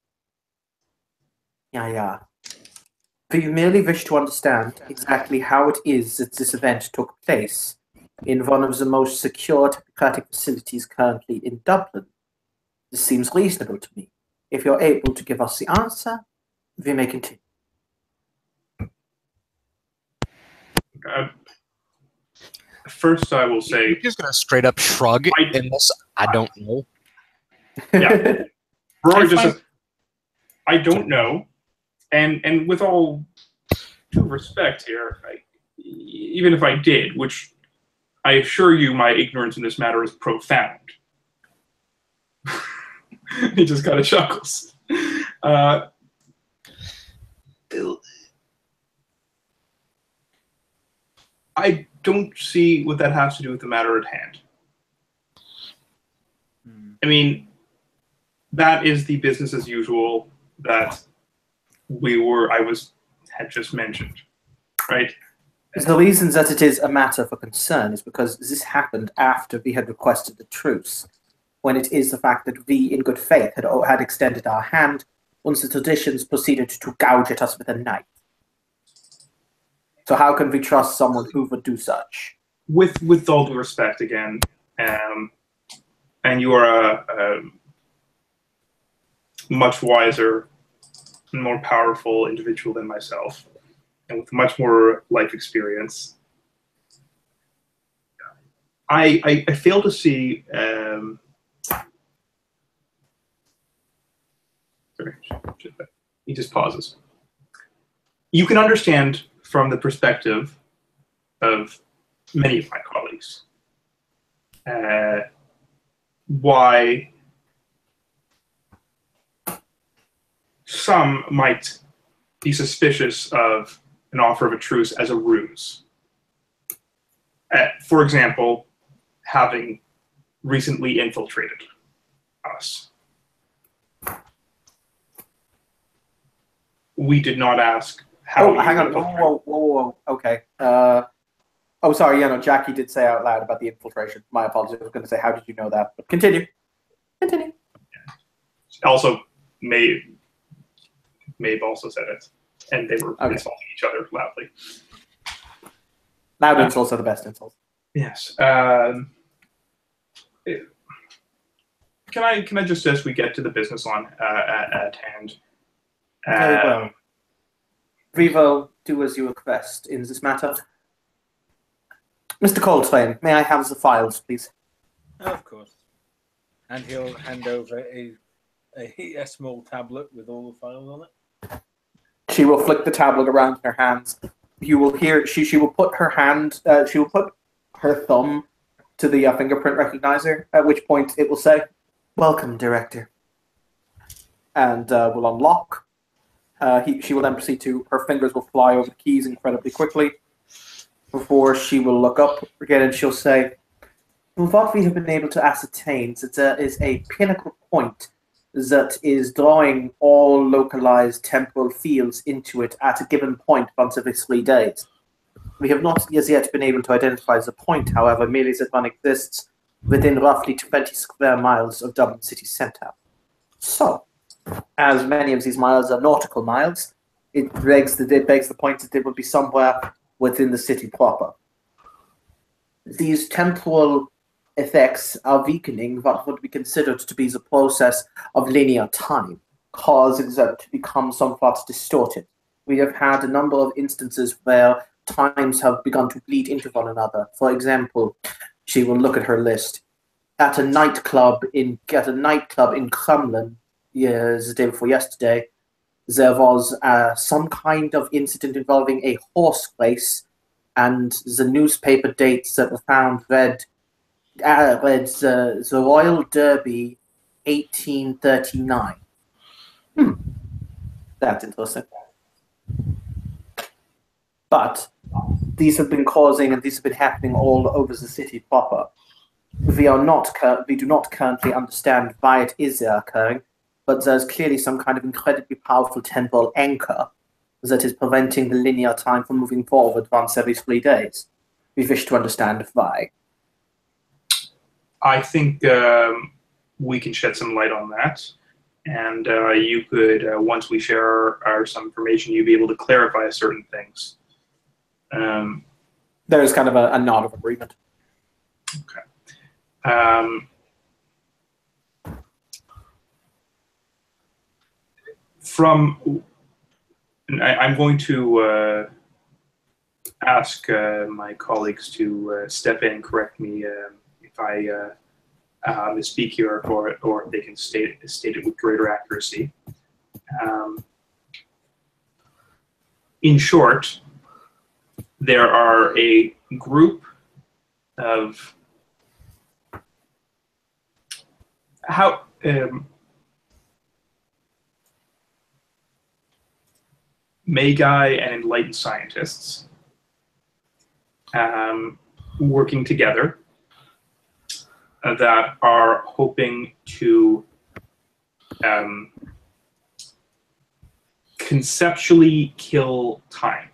Yeah. We merely wish to understand exactly how it is that this event took place in one of the most secure technocratic facilities currently in Dublin. This seems reasonable to me. If you're able to give us the answer, we may continue. First, I will say, You're just gonna straight up shrug in this. I don't know. Yeah. Rory just find- says, I don't know. And with all due respect here, even if I did, which I assure you my ignorance in this matter is profound. He just kind of chuckles. I don't see what that has to do with the matter at hand. I mean, that is the business as usual that had just mentioned, right? The reason that it is a matter for concern is because this happened after we had requested the truce, when it is the fact that we, in good faith, had extended our hand once the traditions proceeded to gouge at us with a knife. So how can we trust someone who would do such? With all due respect, again, and you are a much wiser and more powerful individual than myself, and with much more life experience. I fail to see. Sorry, he just pauses. You can understand from the perspective of many of my colleagues why some might be suspicious of an offer of a truce as a ruse. For example, having recently infiltrated us. We did not ask how. Oh, hang on. Whoa. Okay. Sorry. Jackie did say out loud about the infiltration. My apologies. I was going to say, how did you know that? But continue. Also, Maeve also said it, and they were insulting each other loudly. Loud insults are the best insults. Yes. Can I just suggest we get to the business at hand? Very well. We will do as you request in this matter. Mr. Coltrane, may I have the files, please? Of course. And he'll hand over a small tablet with all the files on it. She will flick the tablet around in her hands. You will hear she will put her hand. She will put her thumb to the fingerprint recognizer. At which point it will say, "Welcome, Director," and will unlock. She will then proceed to. Her fingers will fly over the keys incredibly quickly. Before she will look up again, and she'll say, "From what we have been able to ascertain, that there is a pinnacle point that is drawing all localized temporal fields into it at a given point once every 3 days. We have not as yet been able to identify the point, however, merely that one exists within roughly 20 square miles of Dublin city centre. So, as many of these miles are nautical miles, it begs the point that they will be somewhere within the city proper. These temporal effects are weakening what would be considered to be the process of linear time, causing them to become somewhat distorted. We have had a number of instances where times have begun to bleed into one another. For example, she will look at her list. At a nightclub in Crumlin, the day before yesterday, there was some kind of incident involving a horse race, and the newspaper dates that were found read the Royal Derby 1839. That's interesting. But these have been causing, and these have been happening all over the city proper. We do not currently understand why it is they are occurring, but there's clearly some kind of incredibly powerful temporal anchor that is preventing the linear time from moving forward once every 3 days. We wish to understand why. I think we can shed some light on that. And you could, once we share some information, you'd be able to clarify certain things. There's kind of a nod of agreement. Okay. I'm going to ask my colleagues to step in and correct me if I misspeak here, or if they can state it with greater accuracy. In short, there are a group of Magi and enlightened scientists working together that are hoping to conceptually kill time.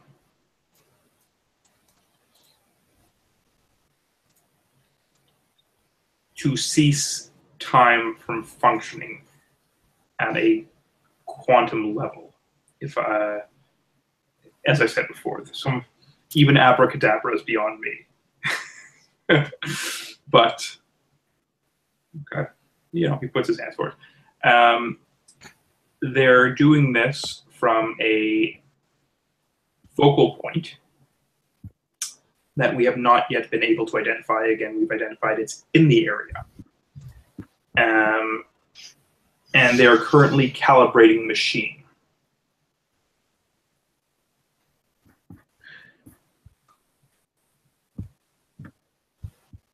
To cease time from functioning at a quantum level. If, as I said before, even abracadabra is beyond me. But, okay, he puts his hands forward. They're doing this from a focal point that we have not yet been able to identify. Again, we've identified it's in the area. And they are currently calibrating the machine.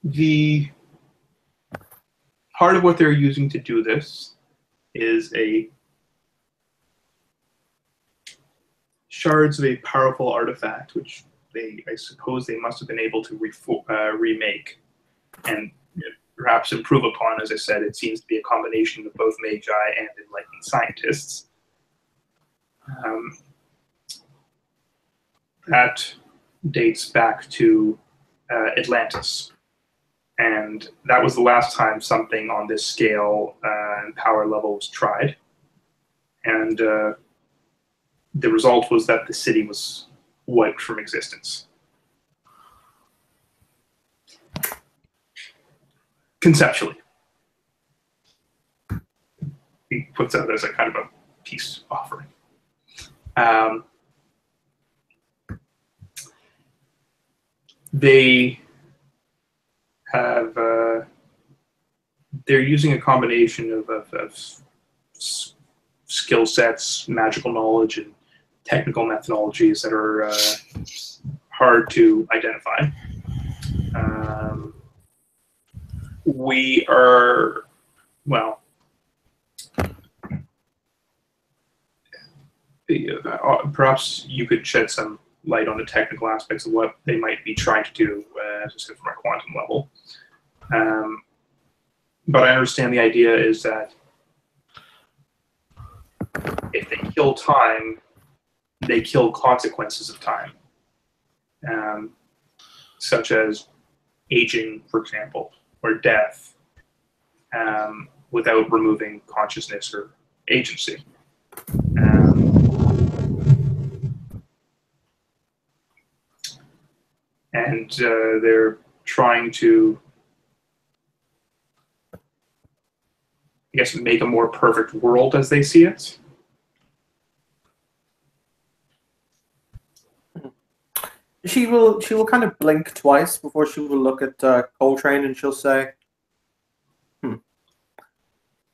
The part of what they're using to do this is shards of a powerful artifact, which I suppose they must have been able to remake and perhaps improve upon. As I said, it seems to be a combination of both magi and enlightened scientists. That dates back to Atlantis. And that was the last time something on this scale and power level was tried. And the result was that the city was wiped from existence. Conceptually. He puts out as a kind of a peace offering. They have, they're using a combination of skill sets, magical knowledge, and technical methodologies that are hard to identify. We are, well, perhaps you could shed some light on the technical aspects of what they might be trying to do, as I said, from a quantum level. But I understand the idea is that if they kill time, they kill consequences of time, such as aging, for example, or death, without removing consciousness or agency. And they're trying to, I guess, make a more perfect world as they see it. She will kind of blink twice before she will look at Coltrane, and she'll say,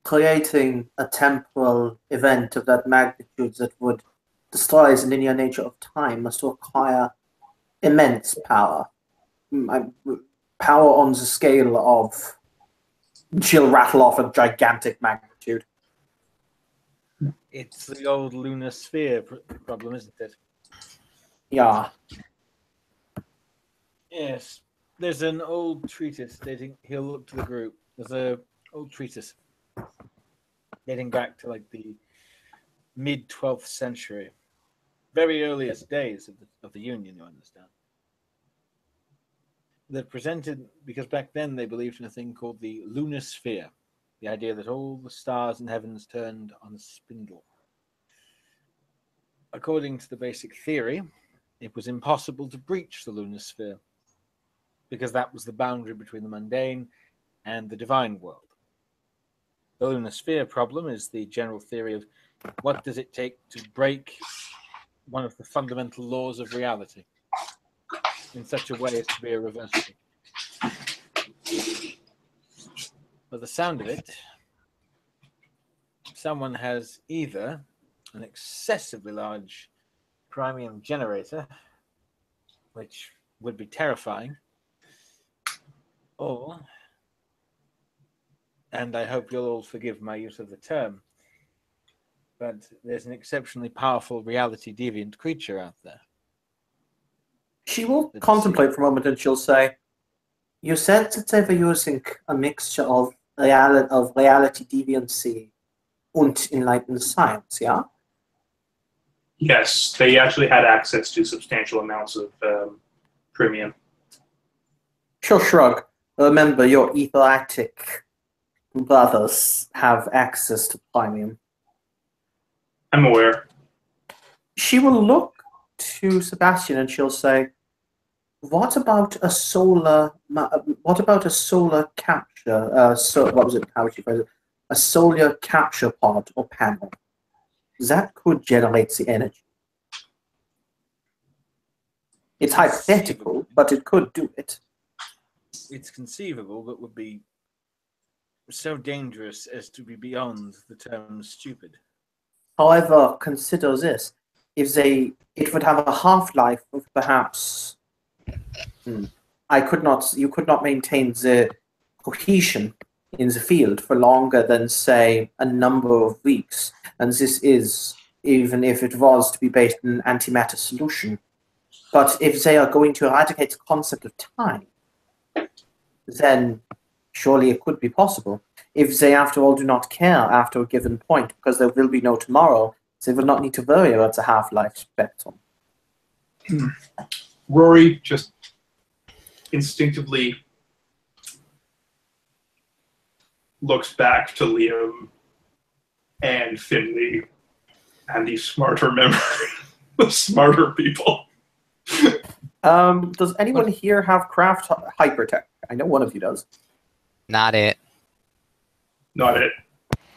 creating a temporal event of that magnitude that would destroy the linear nature of time must require immense power. Power on the scale of... She'll rattle off a gigantic magnitude. It's the old lunar sphere problem, isn't it? Yeah. Yes. There's an old treatise stating, he'll look to the group. There's an old treatise dating back to like the mid 12th century, very earliest days of the Union, you understand. They're presented because back then they believed in a thing called the lunar sphere, the idea that all the stars in heavens turned on a spindle. According to the basic theory, it was impossible to breach the lunar sphere because that was the boundary between the mundane and the divine world. The lunar sphere problem is the general theory of what does it take to break one of the fundamental laws of reality in such a way as to be irreversible. By the sound of it, someone has either an excessively large premium generator, which would be terrifying, or, and I hope you'll all forgive my use of the term, but there's an exceptionally powerful reality deviant creature out there. She will contemplate for a moment and she'll say, you said that they were using a mixture of reality deviancy and enlightened science, yeah? Yes, they actually had access to substantial amounts of premium. She'll shrug. Remember, your etheratic brothers have access to premium. I'm aware. She will look to Sebastian and she'll say, what about a solar capture? What was it? How would you phrase it? A solar capture pod or panel that could generate the energy. It's hypothetical, but it could do it. It's conceivable, but would be so dangerous as to be beyond the term stupid. However, consider this: it would have a half-life of perhaps. You could not maintain the cohesion in the field for longer than, say, a number of weeks. And this is even if it was to be based in an antimatter solution. But if they are going to eradicate the concept of time, then surely it could be possible. If they, after all, do not care after a given point, because there will be no tomorrow, they will not need to worry about the half-life spectrum. Rory just instinctively looks back to Liam and Finley and the smarter the smarter people. Does anyone here have craft hypertech? I know one of you does. Not it. Not it.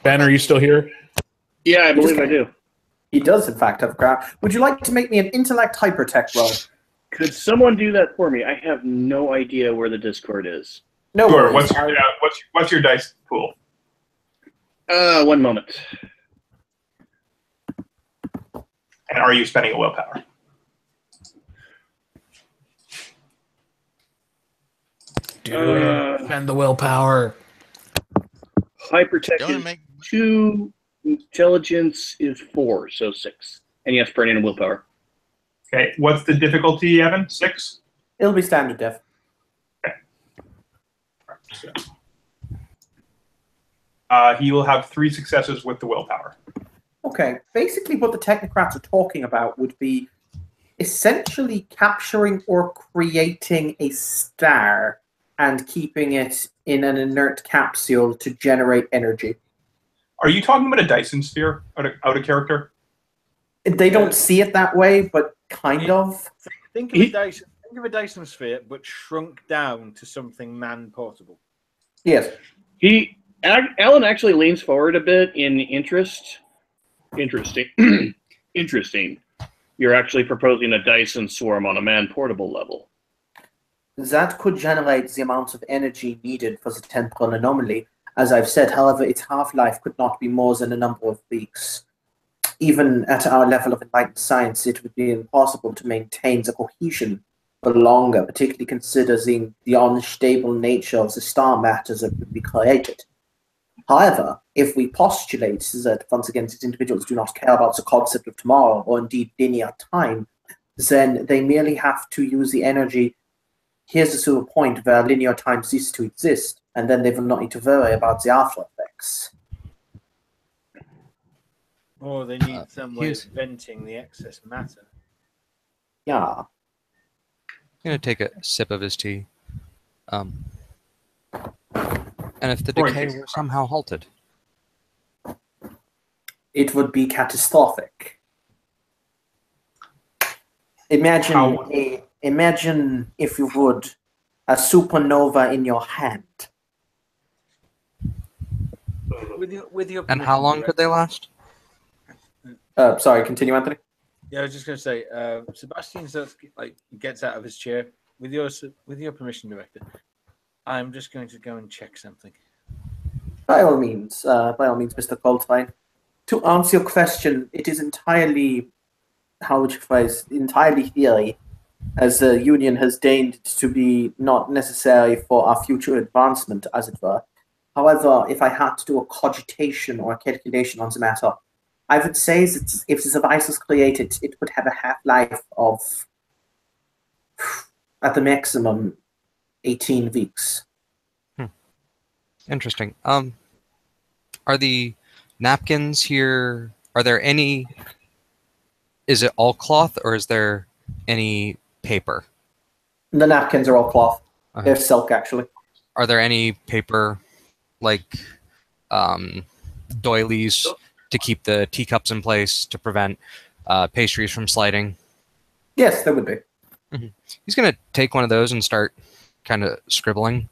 Ben, are you still here? Yeah, I believe I do. He does, in fact, have craft. Would you like to make me an intellect hypertech roll? Could someone do that for me? I have no idea where the Discord is. No Sure. worries. What's your dice pool? 1 moment. And are you spending a willpower? Spend the willpower. Hypertech Don't is make 2, intelligence is 4, so 6. And yes, burning a willpower. Okay. What's the difficulty, Evan? 6? It'll be standard diff. He will have 3 successes with the willpower. Okay, basically what the technocrats are talking about would be essentially capturing or creating a star and keeping it in an inert capsule to generate energy. Are you talking about a Dyson sphere out of character? They don't see it that way, but kind of. Think of a Dyson sphere, but shrunk down to something man-portable. Yes. Alan actually leans forward a bit in interest. Interesting. Interesting. You're actually proposing a Dyson swarm on a man-portable level. That could generate the amount of energy needed for the temporal anomaly. As I've said, however, its half-life could not be more than a number of weeks. Even at our level of enlightened science, it would be impossible to maintain the cohesion for longer, particularly considering the unstable nature of the star matter that would be created. However, if we postulate that, once again, these individuals do not care about the concept of tomorrow or indeed linear time, then they merely have to use the energy. Here's the sort of point where linear time ceases to exist, and then they will not need to worry about the after effects. Or they need some way of he's- venting the excess matter. Yeah. gonna take a sip of his tea. And if the Before he decay takes a were puff. somehow halted, It would be catastrophic. Imagine imagine, if you would, a supernova in your hand. With your and how permission, long could they last? Sorry, continue, Anthony. Yeah, I was just going to say, Sebastian gets out of his chair. With your permission, Director, I'm just going to go and check something. By all means, Mr. Coltrane. To answer your question, it is entirely, how would you phrase, entirely theory, as the Union has deigned it to be not necessary for our future advancement, as it were. However, if I had to do a cogitation or a calculation on the matter, I would say that if the device was created, it would have a half-life of, at the maximum, 18 weeks. Interesting. Are the napkins here? Are there any? Is it all cloth, or is there any paper? The napkins are all cloth. Okay. They're silk, actually. Are there any paper, like doilies, to keep the teacups in place to prevent pastries from sliding? Yes, there would be. He's gonna take one of those and start kind of scribbling.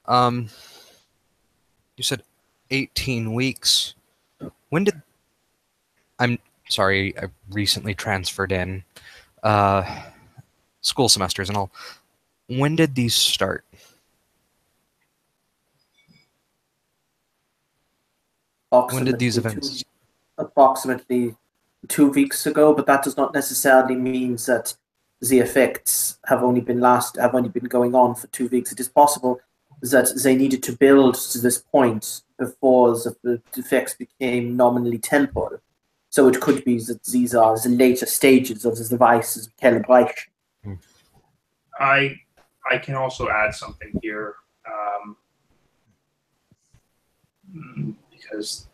You said 18 weeks. When did? I'm sorry. I recently transferred in. School semesters and all. When did these start? When did these events? Approximately 2 weeks ago, but that does not necessarily mean that the effects have only been going on for 2 weeks. It is possible that they needed to build to this point before the effects became nominally temporal. So it could be that these are the later stages of the device's calibration. I can also add something here, because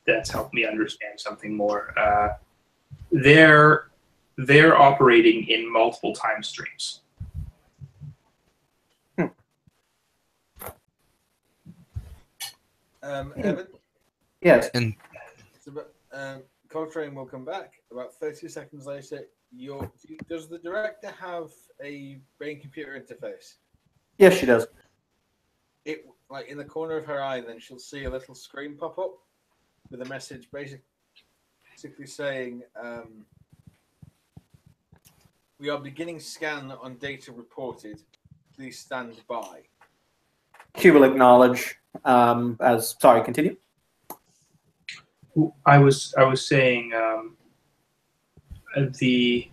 that's helped me understand something more. They're operating in multiple time streams. Evan? Yes. And Coltrane will come back about 30 seconds later. Does the director have a brain-computer interface? Yes, she does. It like in the corner of her eye, then she'll see a little screen pop up with a message basically saying, "We are beginning scan on data reported. Please stand by." She will acknowledge. Sorry, continue. I was saying the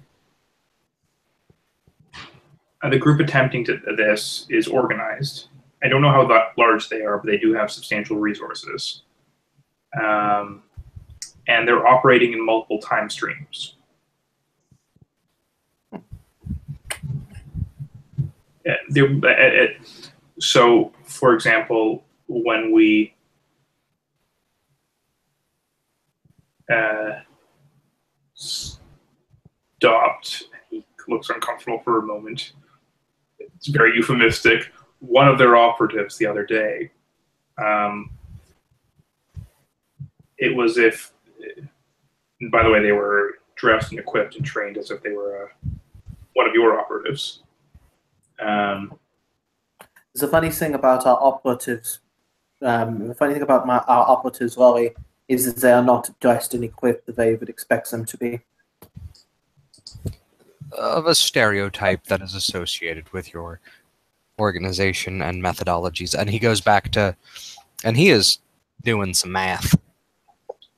group attempting this is organized. I don't know how large they are, but they do have substantial resources, and they're operating in multiple time streams. So, for example, when we stopped, he looks uncomfortable for a moment. It's very euphemistic. One of their operatives the other day, it was if, and by the way, they were dressed and equipped and trained as if they were one of your operatives. The funny thing about our operatives, our operatives, Laurie, is that they are not dressed and equipped the way you would expect them to be. Of a stereotype that is associated with your organization and methodologies. And he goes back to, and he is doing some math.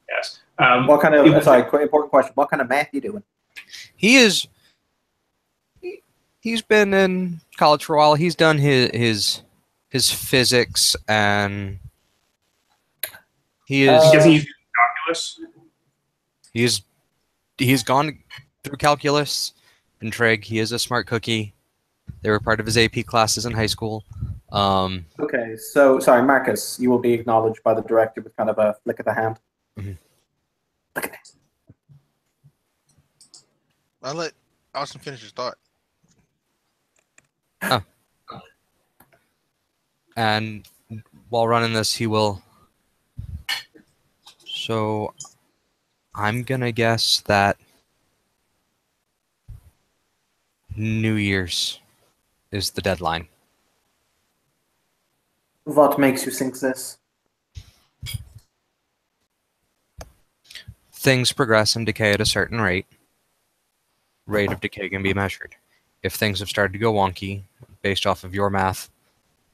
Yes. What kind of, important question, what kind of math are you doing? He's been in college for a while. He's done his physics, and he is. I'm guessing he's using calculus. He's gone through calculus and trig. He is a smart cookie. They were part of his AP classes in high school. Okay, so sorry, Marcus, you will be acknowledged by the director with kind of a flick of the hand. Mhm. I'll let Austin finish his thought. And while running this, he will. So I'm gonna guess that New Year's is the deadline. What makes you think this? Things progress and decay at a certain rate. Rate of decay can be measured. If things have started to go wonky, based off of your math,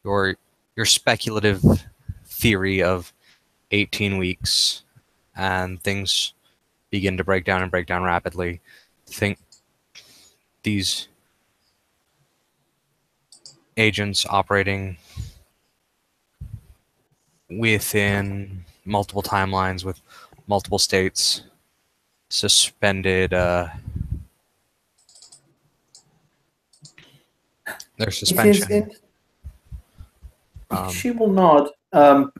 your speculative theory of 18 weeks, and things begin to break down and break down rapidly, think these agents operating within multiple timelines with multiple states suspended their suspension. She will nod.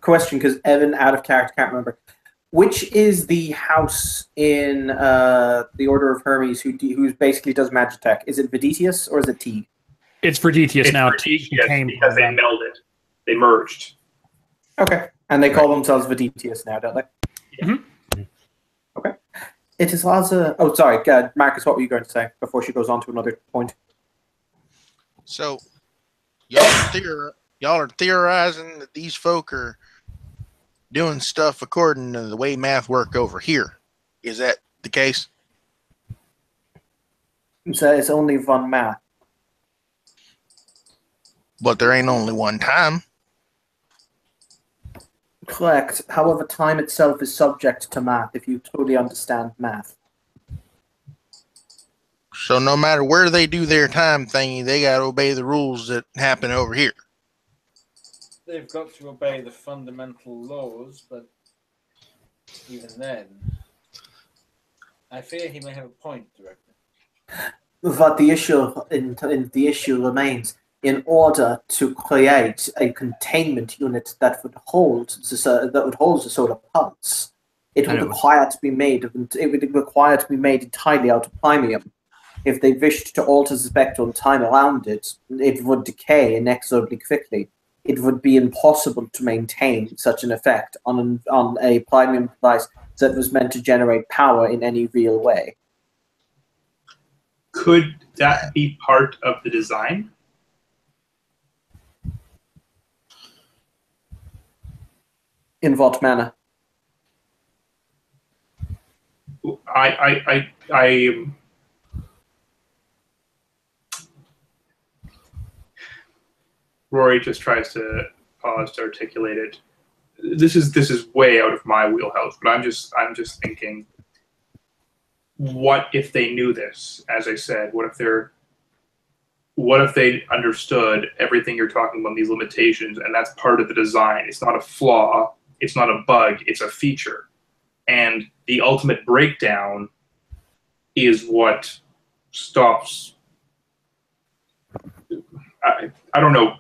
Question, because Evan, out of character, can't remember. Which is the house in the Order of Hermes who basically does Magitech? Is it Videtius or is it Teague? It's Verditius now. Teague Teague became because they melded. They merged. Okay. And they call themselves Videtius now, don't they? Mhm. Okay. It is also... Oh, sorry. Marcus, what were you going to say before she goes on to another point? So, y'all are theorizing that these folk are doing stuff according to the way math work over here. Is that the case? So it's only one math. But there ain't only one time. Correct. However, time itself is subject to math if you truly understand math. So no matter where they do their time thingy, they got to obey the rules that happen over here. They've got to obey the fundamental laws, but even then, I fear he may have a point, Director. But the issue remains. In order to create a containment unit that would hold the solar pulse, it would require to be made. It would require to be made entirely out of primium. If they wished to alter the spectral time around it, it would decay inexorably quickly. It would be impossible to maintain such an effect on a primium device that was meant to generate power in any real way. Could that be part of the design? In what manner? Rory just tries to pause to articulate it. This is way out of my wheelhouse, but I'm just thinking, what if they knew this? As I said, what if they understood everything you're talking about, these limitations, and that's part of the design? It's not a flaw, it's not a bug, it's a feature. And the ultimate breakdown is what stops, I don't know,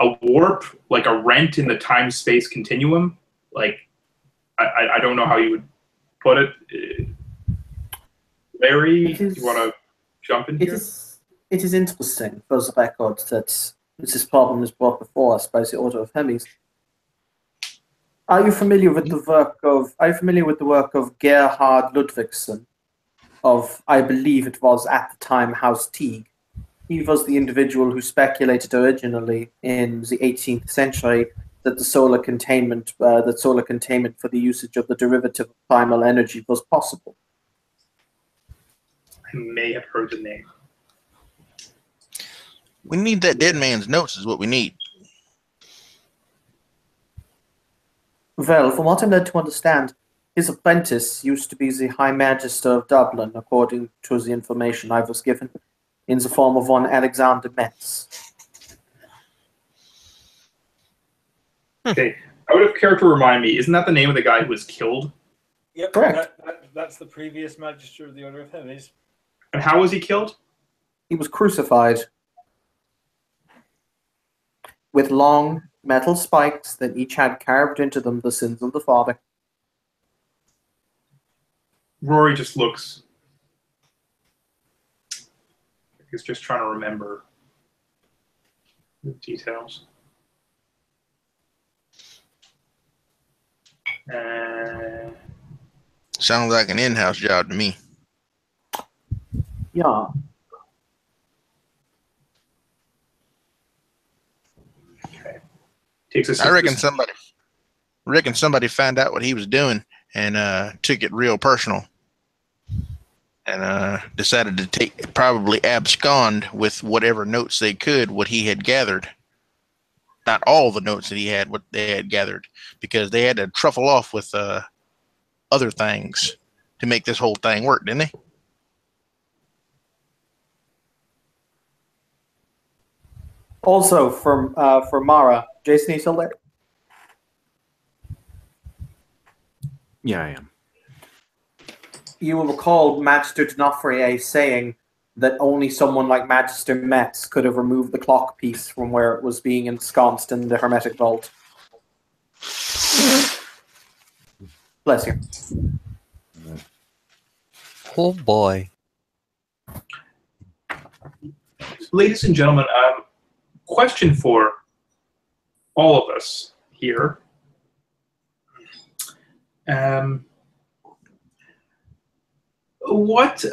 a warp, like a rent in the time-space continuum. Like, I don't know how you would put it. Larry, you want to jump in here? It is interesting, for the record, that this problem is brought before us by the Order of Hermes. Are you familiar with the work of Gerhard Ludwigsen of, I believe it was at the time, House Teague? He was the individual who speculated originally in the 18th century that the solar containment for the usage of the derivative of primal energy was possible. I may have heard the name. We need that dead man's notes is what we need. Well, from what I'm led to understand, his apprentice used to be the High Magister of Dublin, according to the information I was given, in the form of one Alexander Metz. Okay, out of character, remind me, isn't that the name of the guy who was killed? Yep, correct. That's the previous Magister of the Order of Hermes. And how was he killed? He was crucified with long metal spikes that each had carved into them the sins of the father. Rory just looks He's just trying to remember the details. Sounds like an in-house job to me. Yeah. Okay. Takes us. I reckon somebody found out what he was doing and took it real personal, and decided to probably abscond with whatever notes they could, what he had gathered. Not all the notes that he had, what they had gathered, because they had to truffle off with other things to make this whole thing work, didn't they? Also, for Mara, Jason, you still there? Yeah, I am. You will recall Magister D'Onofrier saying that only someone like Magister Metz could have removed the clock piece from where it was being ensconced in the hermetic vault. Bless you. Oh boy. Ladies and gentlemen, question for all of us here. What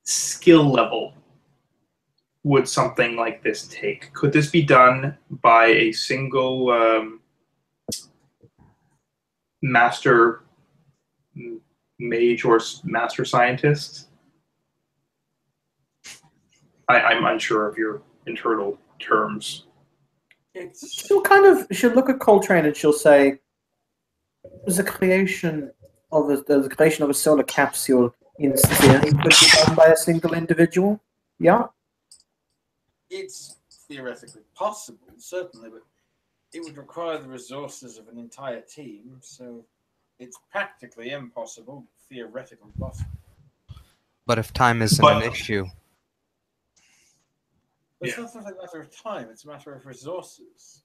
skill level would something like this take? Could this be done by a single master mage or master scientist? I'm unsure of your internal terms. She'll look at Coltrane and she'll say, the creation of a solar capsule in theory could be done by a single individual. Yeah. It's theoretically possible, certainly, but it would require the resources of an entire team, so it's practically impossible, theoretically possible. But if time isn't an issue. But it's not a matter of time, it's a matter of resources.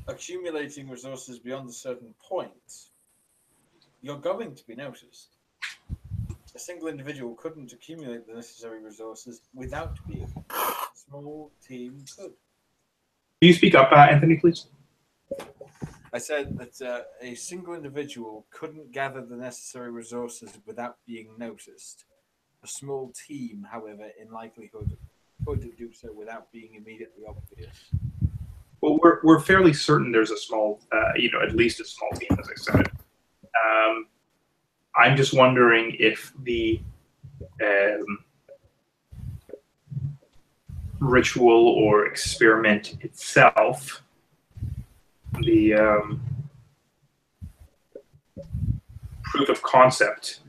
Accumulating resources beyond a certain point, you're going to be noticed. A single individual couldn't accumulate the necessary resources without being. A small team could. Can you speak up, Anthony, please? I said that a single individual couldn't gather the necessary resources without being noticed. A small team, however, in likelihood, could do so without being immediately obvious. Well, we're fairly certain there's a small, at least a small team, as I said. I'm just wondering if the ritual or experiment itself, the proof of concept,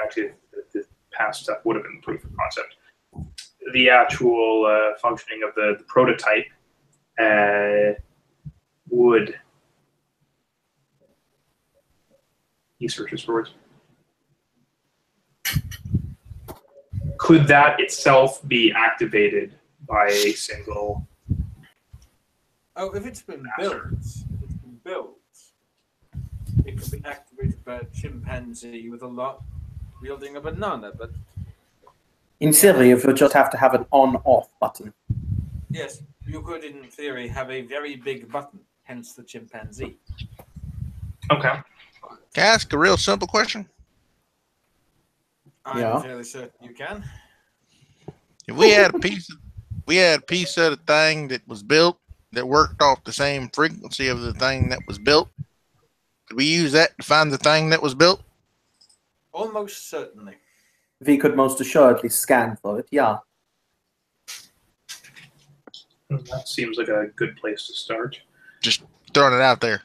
actually the past stuff would have been proof of concept, the actual functioning of the prototype would, he searches for words, could that itself be activated by a single? Oh, if it's been built, it could be activated by a chimpanzee with a lot wielding a banana, but In theory, it would just have to have an on-off button. yes, you could, in theory, have a very big button, hence the chimpanzee. Okay. Can I ask a real simple question? I'm fairly certain you can. If we had a piece of the thing that was built that worked off the same frequency of the thing that was built, could we use that to find the thing that was built? Almost certainly. We could most assuredly scan for it, yeah. That seems like a good place to start. Just throwing it out there.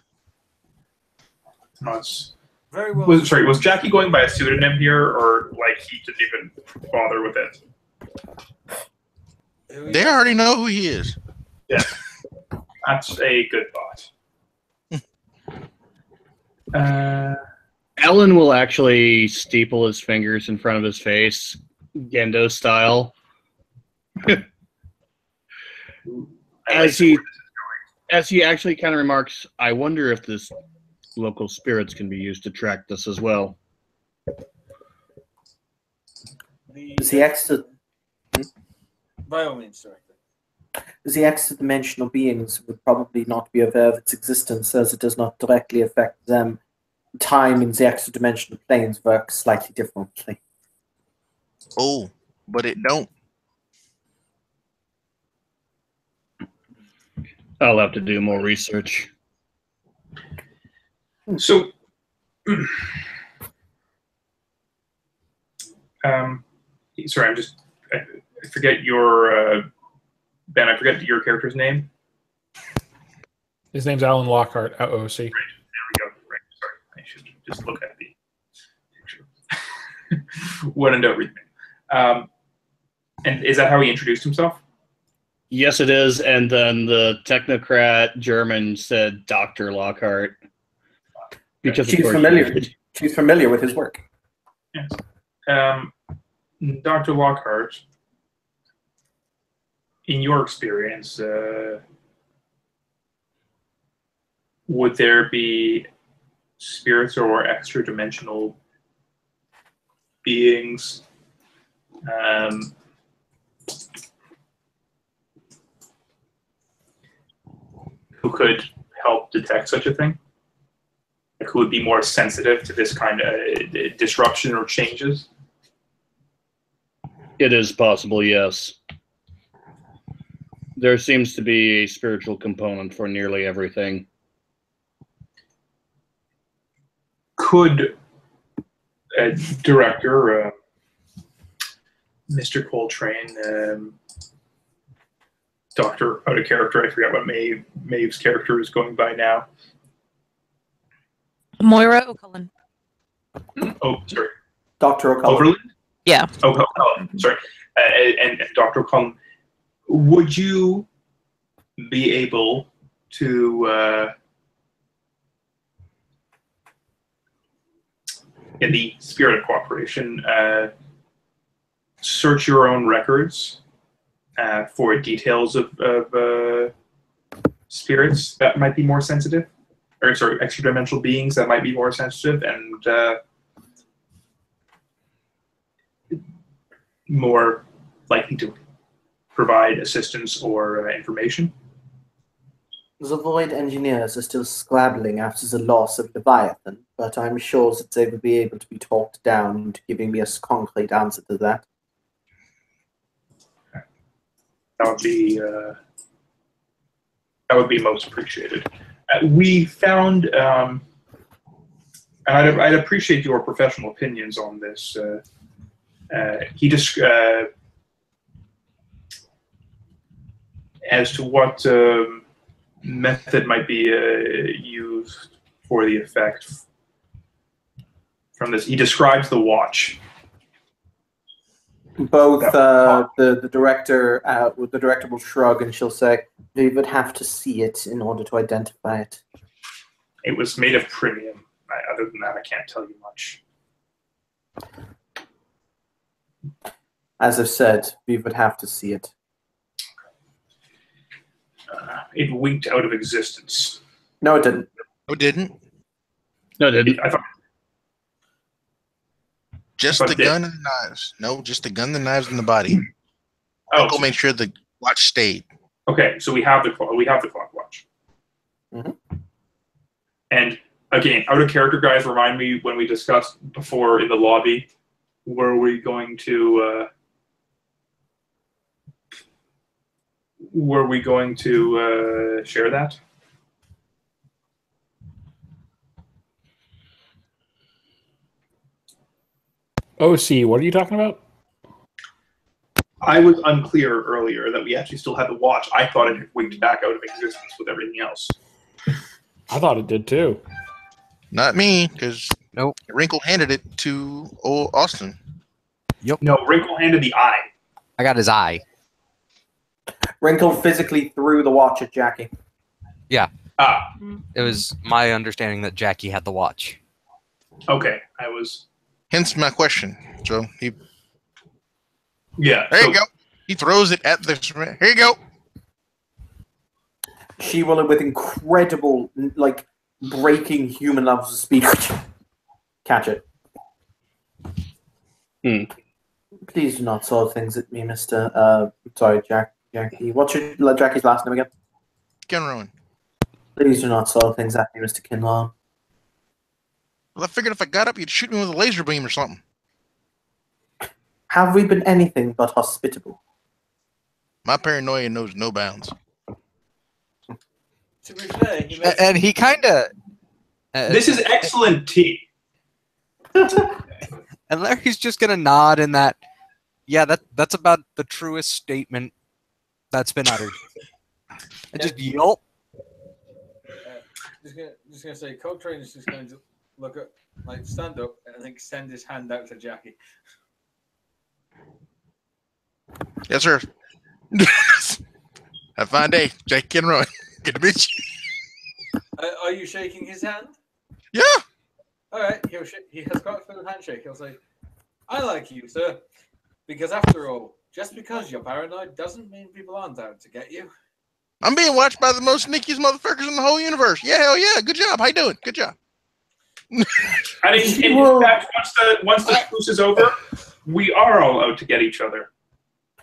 Very well. Was Jackie going by a pseudonym here, or like he didn't even bother with it? They already know who he is. Yeah, that's a good thought. Alan will actually steeple his fingers in front of his face, Gendo style, as he actually kind of remarks, "I wonder if this Local spirits can be used to track this as well. The extra, By all means, Director. the extra-dimensional beings would probably not be aware of its existence, as it does not directly affect them. Time in the extra-dimensional planes works slightly differently. Oh, but it don't. I'll have to do more research. So, sorry, I forget your, Ben, I forget your character's name. His name's Alan Lockhart, OC. Right, there we go. Right, sorry, I should just look at the picture. When in doubt, read the name. And is that how he introduced himself? Yes, it is. And then the technocrat German said Dr. Lockhart. Because She's familiar. She's familiar with his work. Yes. Dr. Lockhart, in your experience, would there be spirits or extra-dimensional beings who could help detect such a thing? Like, who would be more sensitive to this kind of disruption or changes? It is possible, yes. There seems to be a spiritual component for nearly everything. Could director Mr. Coltrane, Doctor out of character, I forget what Maeve's character is going by now. Moira O'Cullen. Oh, sorry. Dr. O'Cullen. Overland? Yeah. Oh, sorry. And Dr. O'Cullen, would you be able to, in the spirit of cooperation, search your own records for details of spirits that might be more sensitive? Or, sorry, extra-dimensional beings that might be more sensitive and more likely to provide assistance or information? The Void Engineers are still scrabbling after the loss of Leviathan, but I'm sure that they will be able to be talked down into giving me a concrete answer to that. That would be most appreciated. We found, and I'd appreciate your professional opinions on this. He just as to what method might be used for the effect from this. He describes the watch. Both the director will shrug and she'll say, "We would have to see it in order to identify it." It was made of premium. Other than that, I can't tell you much. As I've said, we would have to see it. It winked out of existence. No, it didn't. No, it didn't. No, it didn't. I thought. Just But the did- gun and the knives. No, just the gun, the knives, and the body. Oh, Go make sure the watch stayed. okay. So we have the clock watch. Mhm. And again, out of character, guys, remind me when we discussed before in the lobby. Were we going to share that? OC, what are you talking about? I was unclear earlier that we actually still had the watch. I thought it had winked back out of existence with everything else. I thought it did too. Not me, because Nope. Wrinkle handed it to old Austin. No, Wrinkle handed the eye. I got his eye. Wrinkle physically threw the watch at Jackie. Ah, It was my understanding that Jackie had the watch. okay. I was. Hence my question. So Yeah. there so- you go. He throws it at the. Here you go. She will, with incredible, like, breaking human levels of speed. Catch it. Please do not throw things at me, Mr. Sorry, Jackie. What's your Jackie's last name again? Kinrowan. Please do not throw things at me, Mr. Kinlaw. Well, I figured if I got up, you'd shoot me with a laser beam or something. Have we been anything but hospitable? My paranoia knows no bounds. To be fair, And he kind of. This is excellent tea. And Larry's just gonna nod in that. Yeah, that's about the truest statement that's been uttered. And just yelp. Just gonna say, Coltrane is just going to look at, like, stand up and extend his hand out to Jackie. Yes, sir. Have a fine day, Jake Kinroy. Good to meet you. Are you shaking his hand? Yeah. All right. He has got a full handshake. He'll say, "I like you, sir, because after all, just because you're paranoid doesn't mean people aren't out to get you." I'm being watched by the most sneakiest motherfuckers in the whole universe. Yeah, hell yeah. Good job. How you doing? Good job. And in fact, once the truce is over, we are all out to get each other.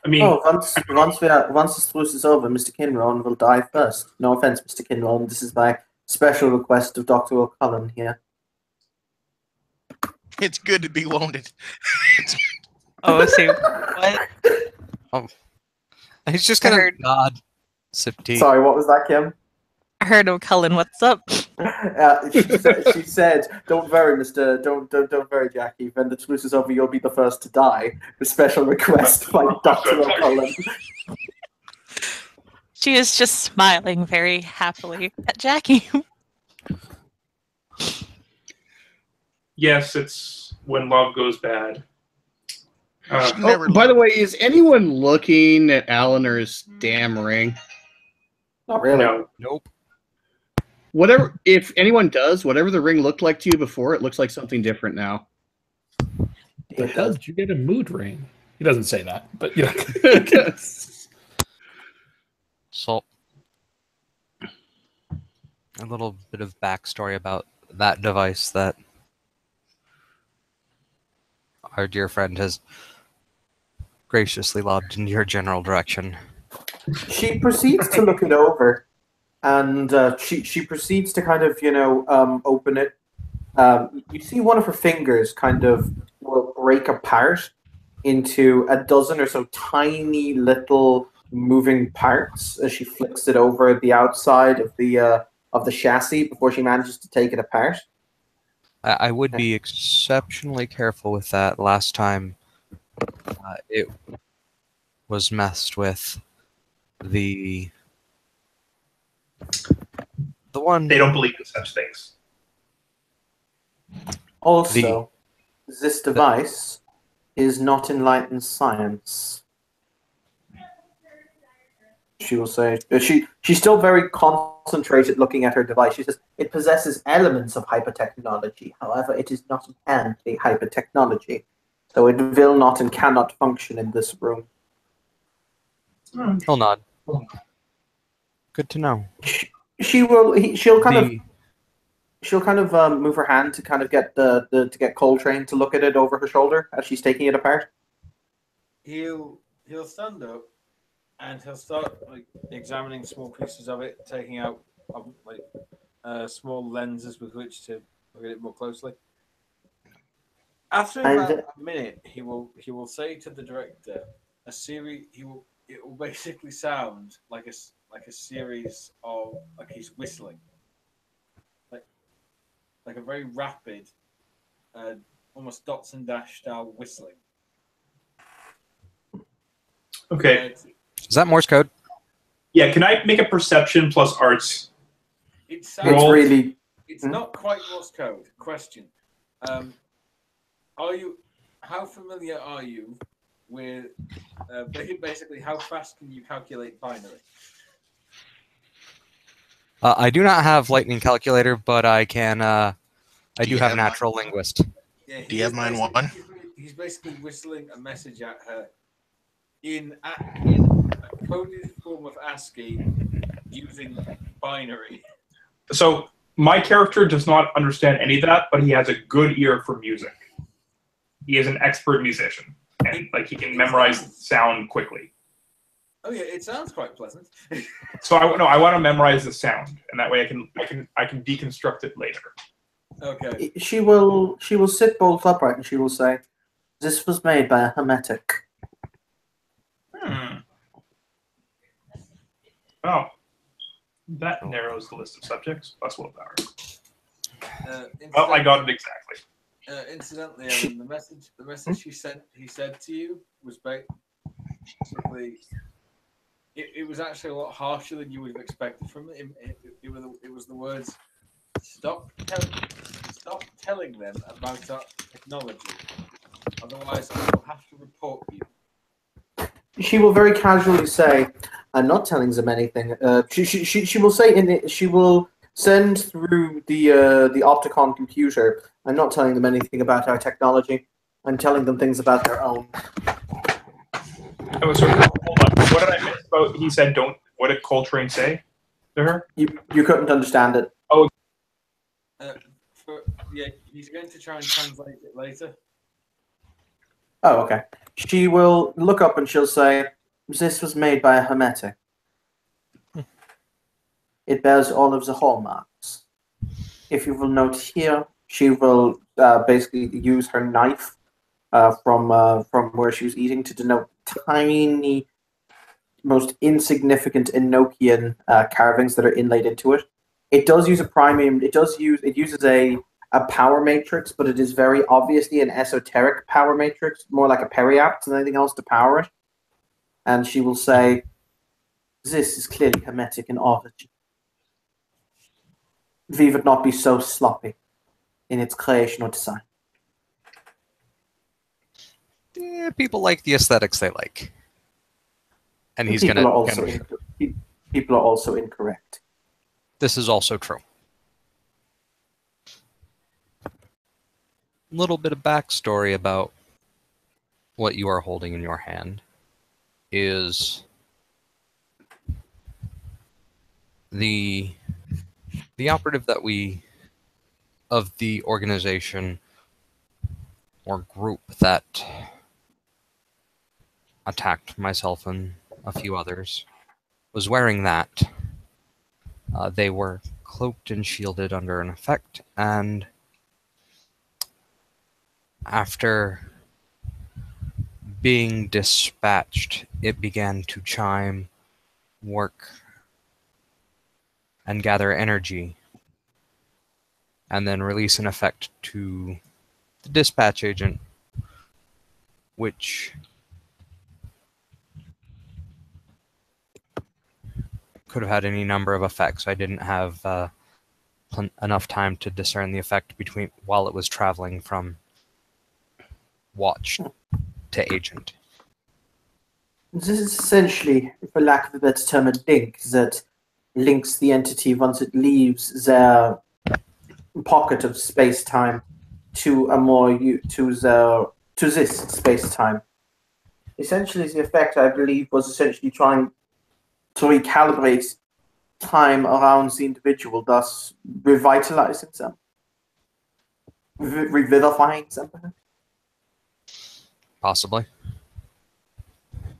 I mean, once the truce is over, Mr. Kinron will die first. No offense, Mr. Kinron. This is my special request of Dr. O'Cullen here. It's good to be wounded. Oh, see what? Oh, he's just gonna nod, sip tea. Sorry, what was that, Kim? I heard O'Cullen. What's up? She said, "Don't worry, Mister. Don't worry, Jackie. When the truce is over, you'll be the first to die." The special request by Dr. O'Cullen. She is just smiling very happily at Jackie. yes, it's when love goes bad. By the way, is anyone looking at Eleanor's damn ring? Not really. No. Nope. Whatever, if anyone does, whatever the ring looked like to you before, it looks like something different now. The hell did you get a mood ring? He doesn't say that, but yeah. So, a little bit of backstory about that device that our dear friend has graciously lobbed in your general direction. She proceeds to look it over, and she proceeds to kind of, open it. You see one of her fingers kind of will break apart into a dozen or so tiny little moving parts as she flicks it over the outside of the chassis before she manages to take it apart. I would be exceptionally careful with that. Last time it was messed with, the one... They don't believe in such things. Also, this device is not enlightened science. She will say, she's still very concentrated looking at her device. She says, it possesses elements of hypertechnology. However, it is not inherently hypertechnology. So it will not and cannot function in this room. He'll nod. Good to know. She'll kind of move her hand to kind of get to get Coltrane to look at it over her shoulder as she's taking it apart. He'll stand up and he'll start examining small pieces of it, taking out small lenses with which to look at it more closely. After about a minute, he will say to the director a series. It will basically sound like a series of he's whistling, like a very rapid, almost dots and dash style whistling. Okay. Is that Morse code? Yeah, can I make a perception plus arts? It's It's not quite Morse code. Question. How familiar are you with basically how fast can you calculate binary? I do not have lightning calculator, but I can. I do have natural linguist. Yeah, do you have mine one? He's basically whistling a message at her in a coded form of ASCII using binary. So My character does not understand any of that, but he has a good ear for music. He is an expert musician, and he can memorize sound quickly. Oh yeah, it sounds quite pleasant. So I want to memorize the sound, and that way I can deconstruct it later. Okay. She will sit bolt upright and she will say, "This was made by a hermetic." Oh, that narrows the list of subjects. Plus willpower. Well, I got it exactly. Incidentally, Evan, the message he said to you was basically. It was actually a lot harsher than you would have expected from it. It was the words, stop telling them about our technology. Otherwise, I will have to report you." She will very casually say, "I'm not telling them anything." She will say she will send through the Opticon computer. "I'm not telling them anything about our technology. I'm telling them things about their own." Oh, so hold on. What did I miss about? He said, "Don't." What did Coltrane say to her? You couldn't understand it. Oh. He's going to try and translate it later. Oh, okay. She will look up and she'll say, "This was made by a hermetic. It bears all of the hallmarks. If you will note here, she will basically use her knife from where she was eating to denote tiny, most insignificant Enochian carvings that are inlaid into it. It does use a premium. It uses a power matrix, but it is very obviously an esoteric power matrix, more like a periapt than anything else to power it. And she will say, "This is clearly hermetic in origin. We would not be so sloppy in its creation or design." Yeah, people like the aesthetics they like. And he's People gonna. are also people are also incorrect. This is also true. Little bit of backstory about what you are holding in your hand is the operative of the organization or group that attacked myself and a few others was wearing that. They were cloaked and shielded under an effect, and after being dispatched, it began to chime, work, and gather energy, and then release an effect to the dispatch agent, which could have had any number of effects. I didn't have enough time to discern the effect while it was traveling from watch to agent. This is essentially, for lack of a better term, a link that links the entity once it leaves their pocket of space-time to this space-time. Essentially, the effect, I believe, was essentially trying to recalibrate time around the individual, thus revitalizing them, revivifying them. Possibly.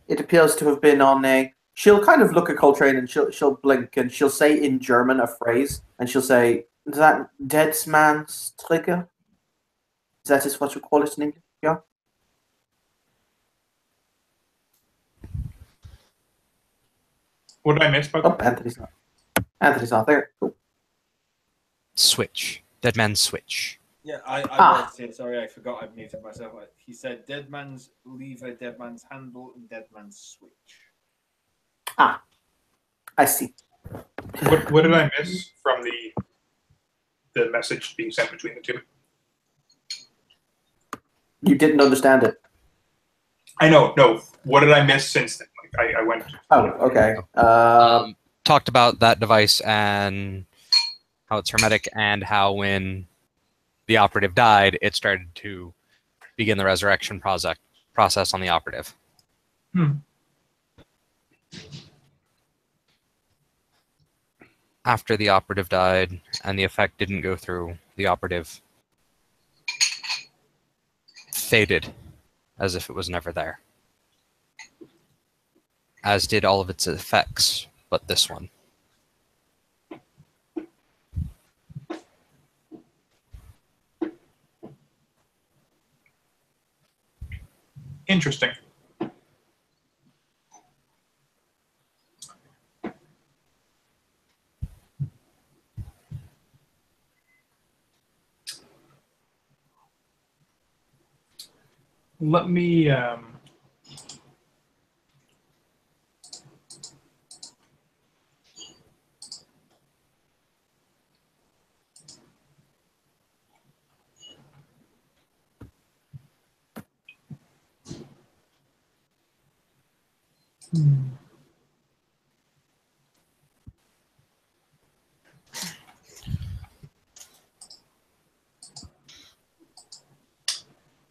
It appears to have been on a. She'll kind of look at Coltrane and she'll blink and she'll say in German a phrase and she'll say, "That dead man's trigger." That is what you call it in English, yeah? What did I miss about that? Anthony's not there. Cool. Switch. Dead man's switch. Yeah, I was here. Sorry, I forgot I've muted myself. He said dead man's lever, dead man's handle, and dead man's switch. Ah, I see. What did I miss from the message being sent between the two? You didn't understand it. I know. No. What did I miss since then? I went. Oh, okay. Talked about that device and how it's hermetic, and how when the operative died, it started to begin the resurrection process on the operative. after the operative died and the effect didn't go through, the operative faded as if it was never there. As did all of its effects, but this one. Interesting. Let me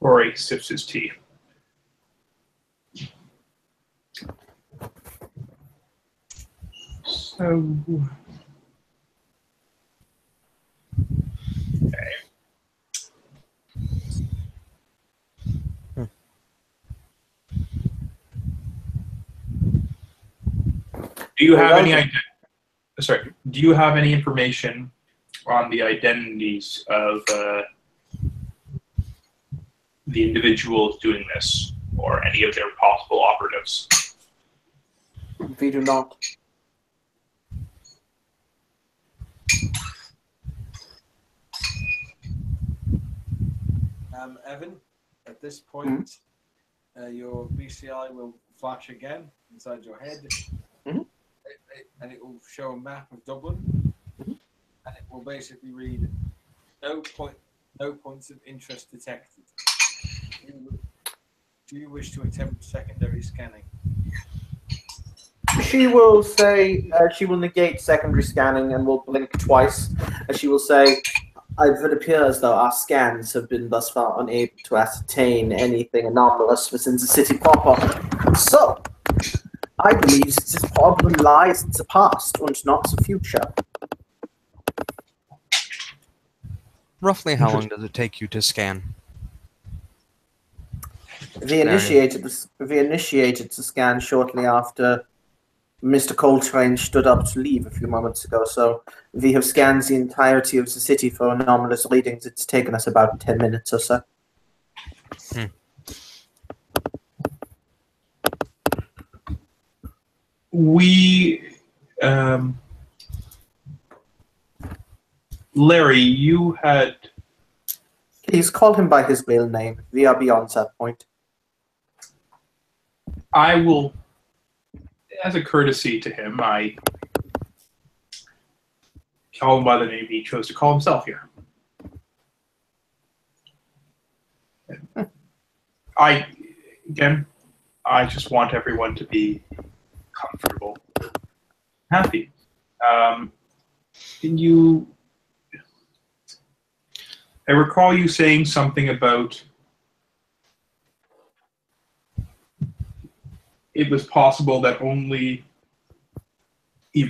Rory sips his tea. So, okay. Do you have any sorry? Do you have any information on the identities of the individuals doing this, or any of their possible operatives? We do not. Evan, at this point, your BCI will flash again inside your head, and it will show a map of Dublin, and it will basically read no points of interest detected. Do you wish to attempt secondary scanning? She will say, she will negate secondary scanning and will blink twice. And she will say, it appears though our scans have been thus far unable to ascertain anything anomalous within the city proper. So, I believe this problem lies in the past and not the future. Roughly how long does it take you to scan? We initiated the scan shortly after Mr. Coltrane stood up to leave a few moments ago, so we have scanned the entirety of the city for anomalous readings. It's taken us about 10 minutes or so. We, Larry, you had... Please call him by his real name. We are beyond that point. I will, as a courtesy to him, I call him by the name he chose to call himself here. I just want everyone to be comfortable, happy. I recall you saying something about it was possible that only he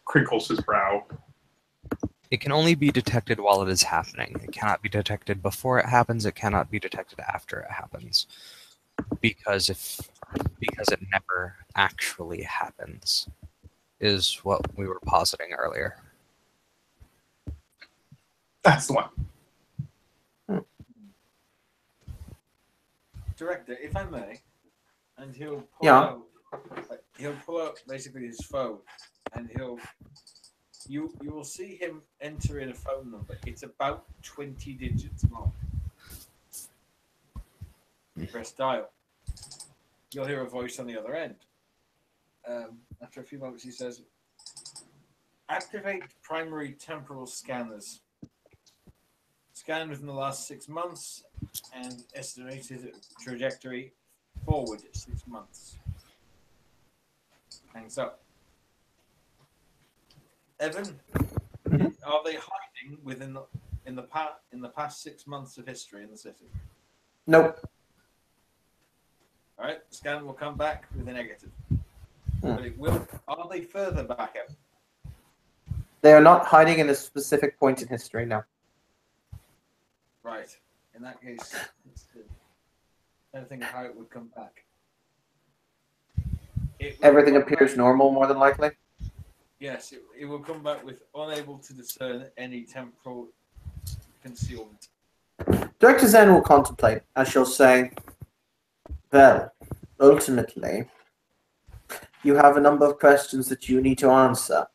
crinkles his brow. It can only be detected while it is happening. It cannot be detected before it happens. It cannot be detected after it happens. Because it never actually happens, is what we were positing earlier. That's the one. Director, if I may, and he'll pull out basically his phone, and you will see him enter in a phone number. It's about 20 digits long. You press dial. You'll hear a voice on the other end. After a few moments, he says, "Activate primary temporal scanners. Scanned within the last 6 months and estimated trajectory forward 6 months." Hangs up. Evan, are they hiding in the past 6 months of history in the city? Nope. All right, the scan will come back with a negative. But it will. Are they further back out? They are not hiding in a specific point in history now. Right. In that case, let's think of how it would come back. Everything appears normal, more than likely. Yes, it will come back with unable to discern any temporal concealment. Director Zen will contemplate, as she'll say, well, ultimately, you have a number of questions that you need to answer.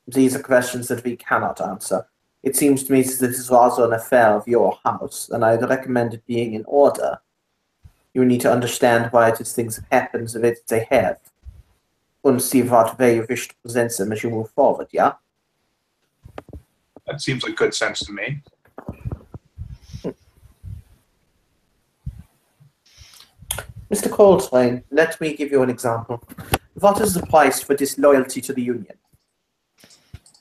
These are questions that we cannot answer. It seems to me that this is also an affair of your house, and I'd recommend it being in order. You need to understand why these things happen the way that they have, and see what way you wish to present them as you move forward, yeah? That seems like good sense to me. Mr. Coltrane, let me give you an example. What is the price for disloyalty to the Union?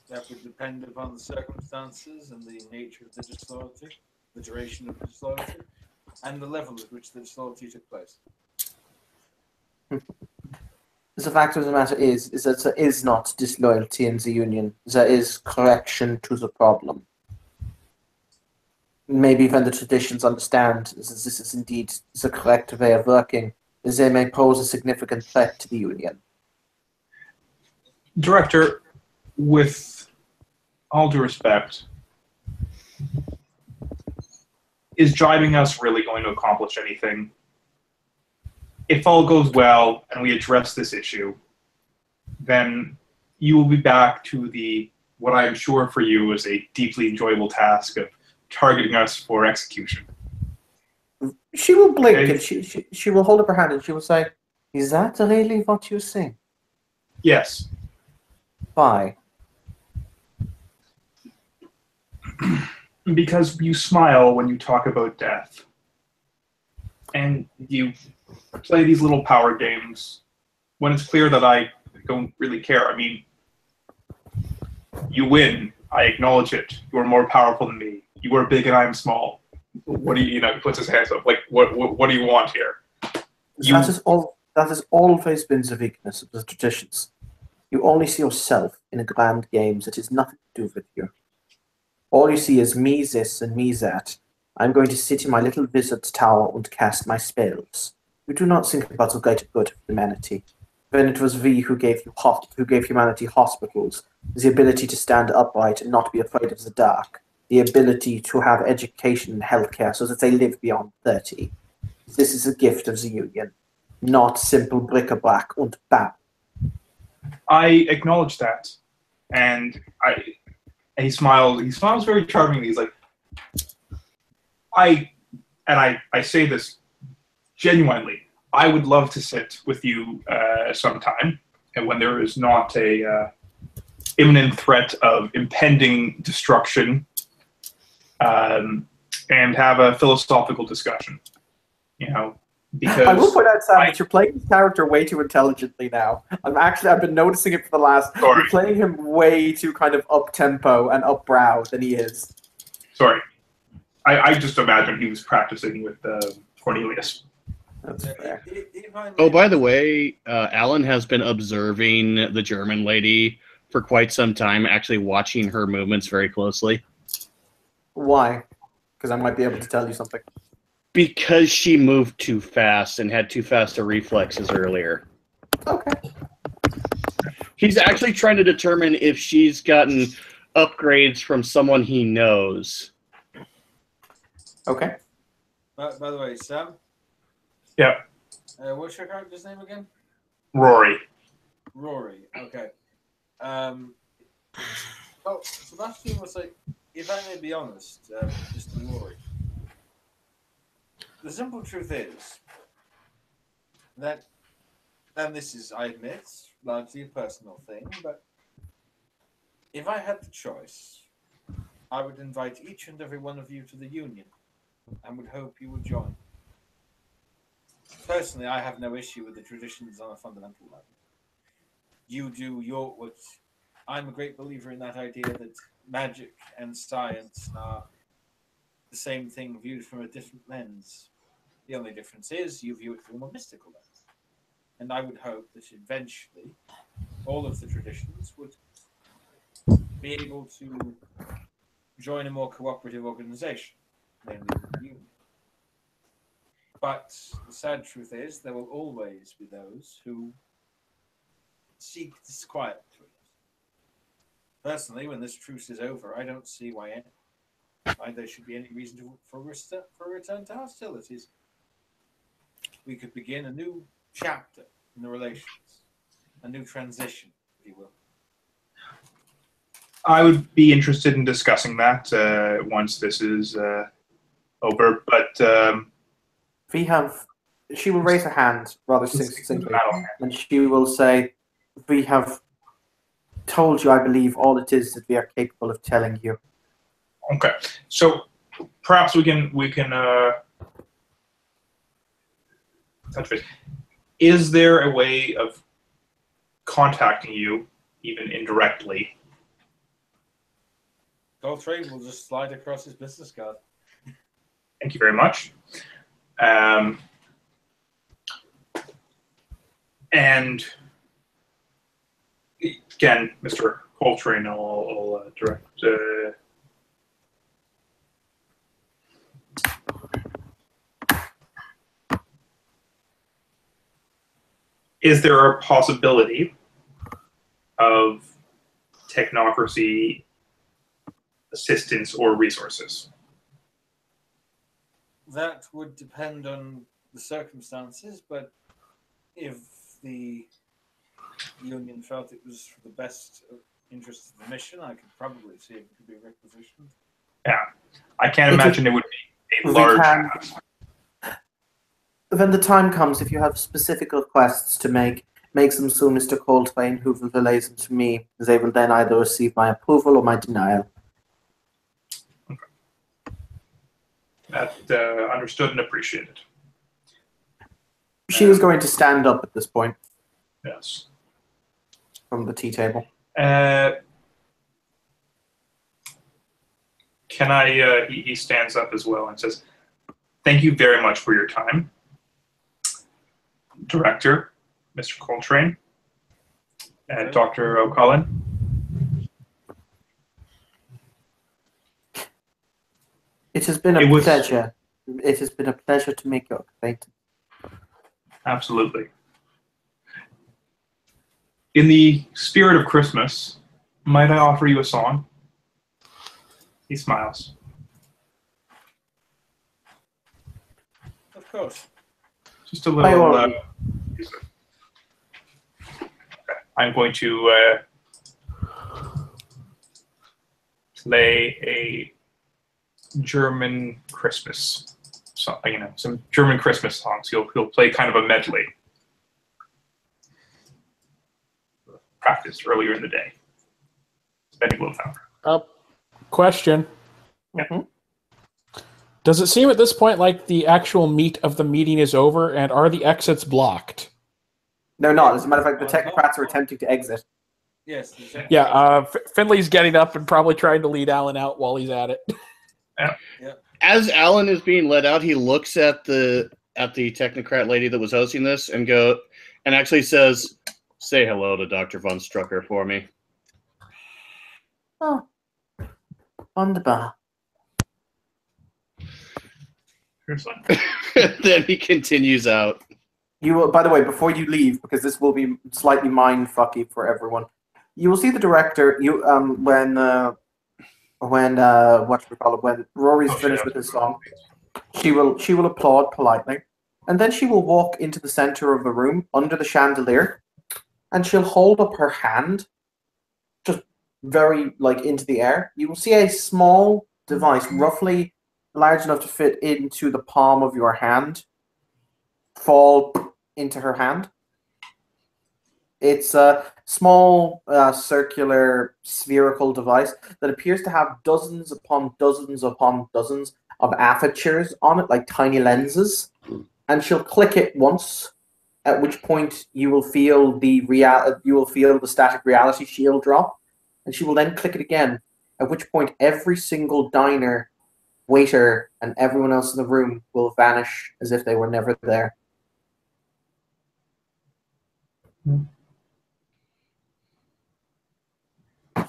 That would depend upon the circumstances and the nature of the disloyalty, the duration of the disloyalty, and the level at which the disloyalty took place. The fact of the matter is that there is not disloyalty in the Union. There is correction to the problem. Maybe when the traditions understand that this is indeed the correct way of working, they may pose a significant threat to the Union. Director, with all due respect, is driving us really going to accomplish anything? If all goes well and we address this issue, then you will be back to what I am sure for you is a deeply enjoyable task of targeting us for execution. She will blink and she will hold up her hand and she will say, "Is that really what you think?" Yes. Why? Because you smile when you talk about death. And you play these little power games when it's clear that I don't really care. I mean, you win. I acknowledge it. You are more powerful than me. You are big and I am small. What do you, he puts his hands up. Like, what do you want here? That has always been the weakness of the traditions. You only see yourself in a grand games that has nothing to do with you. All you see is me this and me that. I'm going to sit in my little wizard's tower and cast my spells. You do not think about the greater good of humanity. When it was we who gave humanity hospitals, the ability to stand upright and not be afraid of the dark, the ability to have education and healthcare so that they live beyond 30. This is a gift of the Union, not simple bric-a-brac and bam. I acknowledge that, and he smiles. He smiles very charmingly. He's like, I say this genuinely. I would love to sit with you sometime, and when there is not a imminent threat of impending destruction, and have a philosophical discussion. Because I will point out, Sam, that you're playing this character way too intelligently now. I've been noticing it for the last. Sorry. You're playing him way too kind of up tempo and up brow than he is. Sorry, I just imagine he was practicing with Cornelius. That's fair. Oh, by the way, Alan has been observing the German lady for quite some time, actually watching her movements very closely. Why? Because I might be able to tell you something. Because she moved too fast and had too fast a reflexes earlier. Okay. He's actually trying to determine if she's gotten upgrades from someone he knows. Okay. By the way, Sam? Yeah. What's your character's name again? Rory. Rory, okay. Sebastian was like, if I may be honest, Mr. Rory, the simple truth is that, and this is, I admit, largely a personal thing, but if I had the choice, I would invite each and every one of you to the Union and would hope you would join. Personally, I have no issue with the traditions on a fundamental level. You do your what. I'm a great believer in that idea that magic and science are the same thing viewed from a different lens. The only difference is you view it from a mystical lens. And I would hope that eventually all of the traditions would be able to join a more cooperative organization, namely the union. But the sad truth is, there will always be those who seek disquiet between us. Personally, when this truce is over, I don't see why there should be any reason for a return to hostilities. We could begin a new chapter in the relations, a new transition, if you will. I would be interested in discussing that once this is over, but she will raise her hand rather succinctly, and she will say, we have told you, I believe, all it is that we are capable of telling you. Okay, so perhaps we can touch base. Is there a way of contacting you, even indirectly? Coltrane will just slide across his business card. Thank you very much. And again, Mr. Coltrane, I'll direct. Is there a possibility of technocracy assistance or resources? That would depend on the circumstances, but if the Union felt it was for the best interest of the mission, I could probably see if it could be requisitioned. Yeah, I can't imagine it would be a large ask. When the time comes, if you have specific requests to make them soon, Mr. Coltrane, who will relay them to me, as they will then either receive my approval or my denial. Okay. That understood and appreciated. She is going to stand up at this point. Yes. From the tea table. Can I? He stands up as well and says, "Thank you very much for your time, Director, Mr. Coltrane, and Dr. O'Cullen." It has been a pleasure. It has been a pleasure to make your acquaintance. Absolutely. In the spirit of Christmas, might I offer you a song? He smiles. Of course. Just a little. I'm going to play a German Christmas song. You know, some German Christmas songs. He'll play kind of a medley. Practiced earlier in the day. Spending a little time. Question. Yeah. Does it seem at this point like the actual meat of the meeting is over, and are the exits blocked? They're not. As a matter of fact, the technocrats are attempting to exit. Yes. Yeah, Finley's getting up and probably trying to lead Alan out while he's at it. Yeah. As Alan is being led out, he looks at the technocrat lady that was hosting this and actually says, "Say hello to Dr. Von Strucker for me." Oh, wunderbar. Then he continues out. You will, by the way, before you leave, because this will be slightly mind-fucky for everyone, you will see the director. When Rory's finished with his song, she will applaud politely, and then she will walk into the center of the room under the chandelier, and she'll hold up her hand, just very into the air. You will see a small device, roughly large enough to fit into the palm of your hand, fall into her hand. It's a small circular spherical device that appears to have dozens upon dozens upon dozens of apertures on it, like tiny lenses. And she'll click it once, at which point you will feel the static reality shield drop, and she will then click it again, at which point every single diner, waiter, and everyone else in the room will vanish as if they were never there.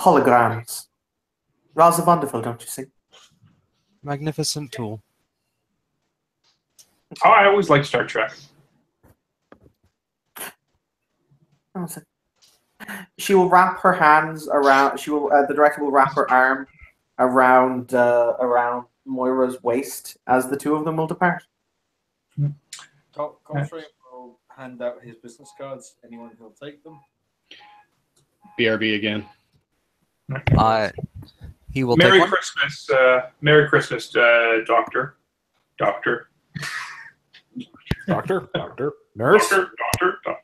Holograms. Rather wonderful, don't you see? Magnificent tool. Oh, I always liked Star Trek. She will wrap her hands around. She will. The director will wrap her arm around Moira's waist as the two of them will depart. Comfrey will hand out his business cards. Anyone who'll take them. BRB again. He will Merry take one. Christmas, Merry Christmas, Doctor. Nurse. Doctor.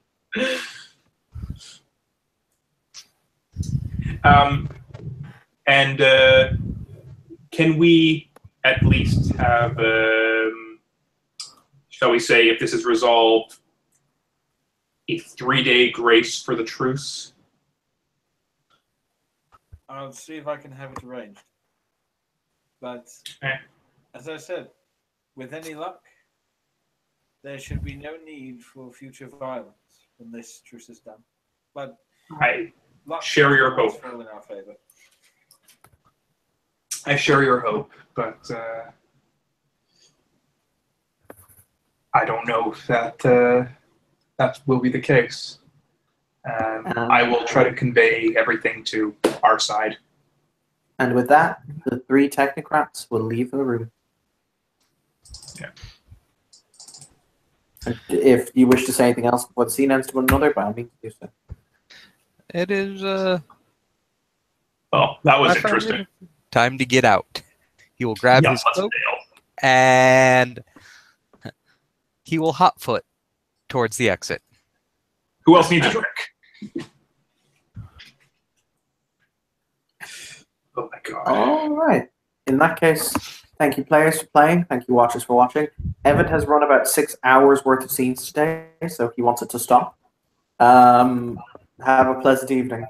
And can we at least have, shall we say, if this is resolved, a 3-day grace for the truce? I'll see if I can have it arranged. But as I said, with any luck, there should be no need for future violence when this truce is done. But I luck share your will hope. fall in our favor. I share your hope, but I don't know if that will be the case. I will try to convey everything to our side. And with that, the 3 technocrats will leave the room. Yeah. If you wish to say anything else before the scene ends to one another, by all means do so. It is Well, that was interesting. time to get out. He will grab Yeah, his let's cloak bail. and he will hotfoot towards the exit. Who else needs a drink? Oh my god. All right. In that case, thank you players for playing. Thank you watchers for watching. Evan has run about 6 hours worth of scenes today, so he wants it to stop. Have a pleasant evening.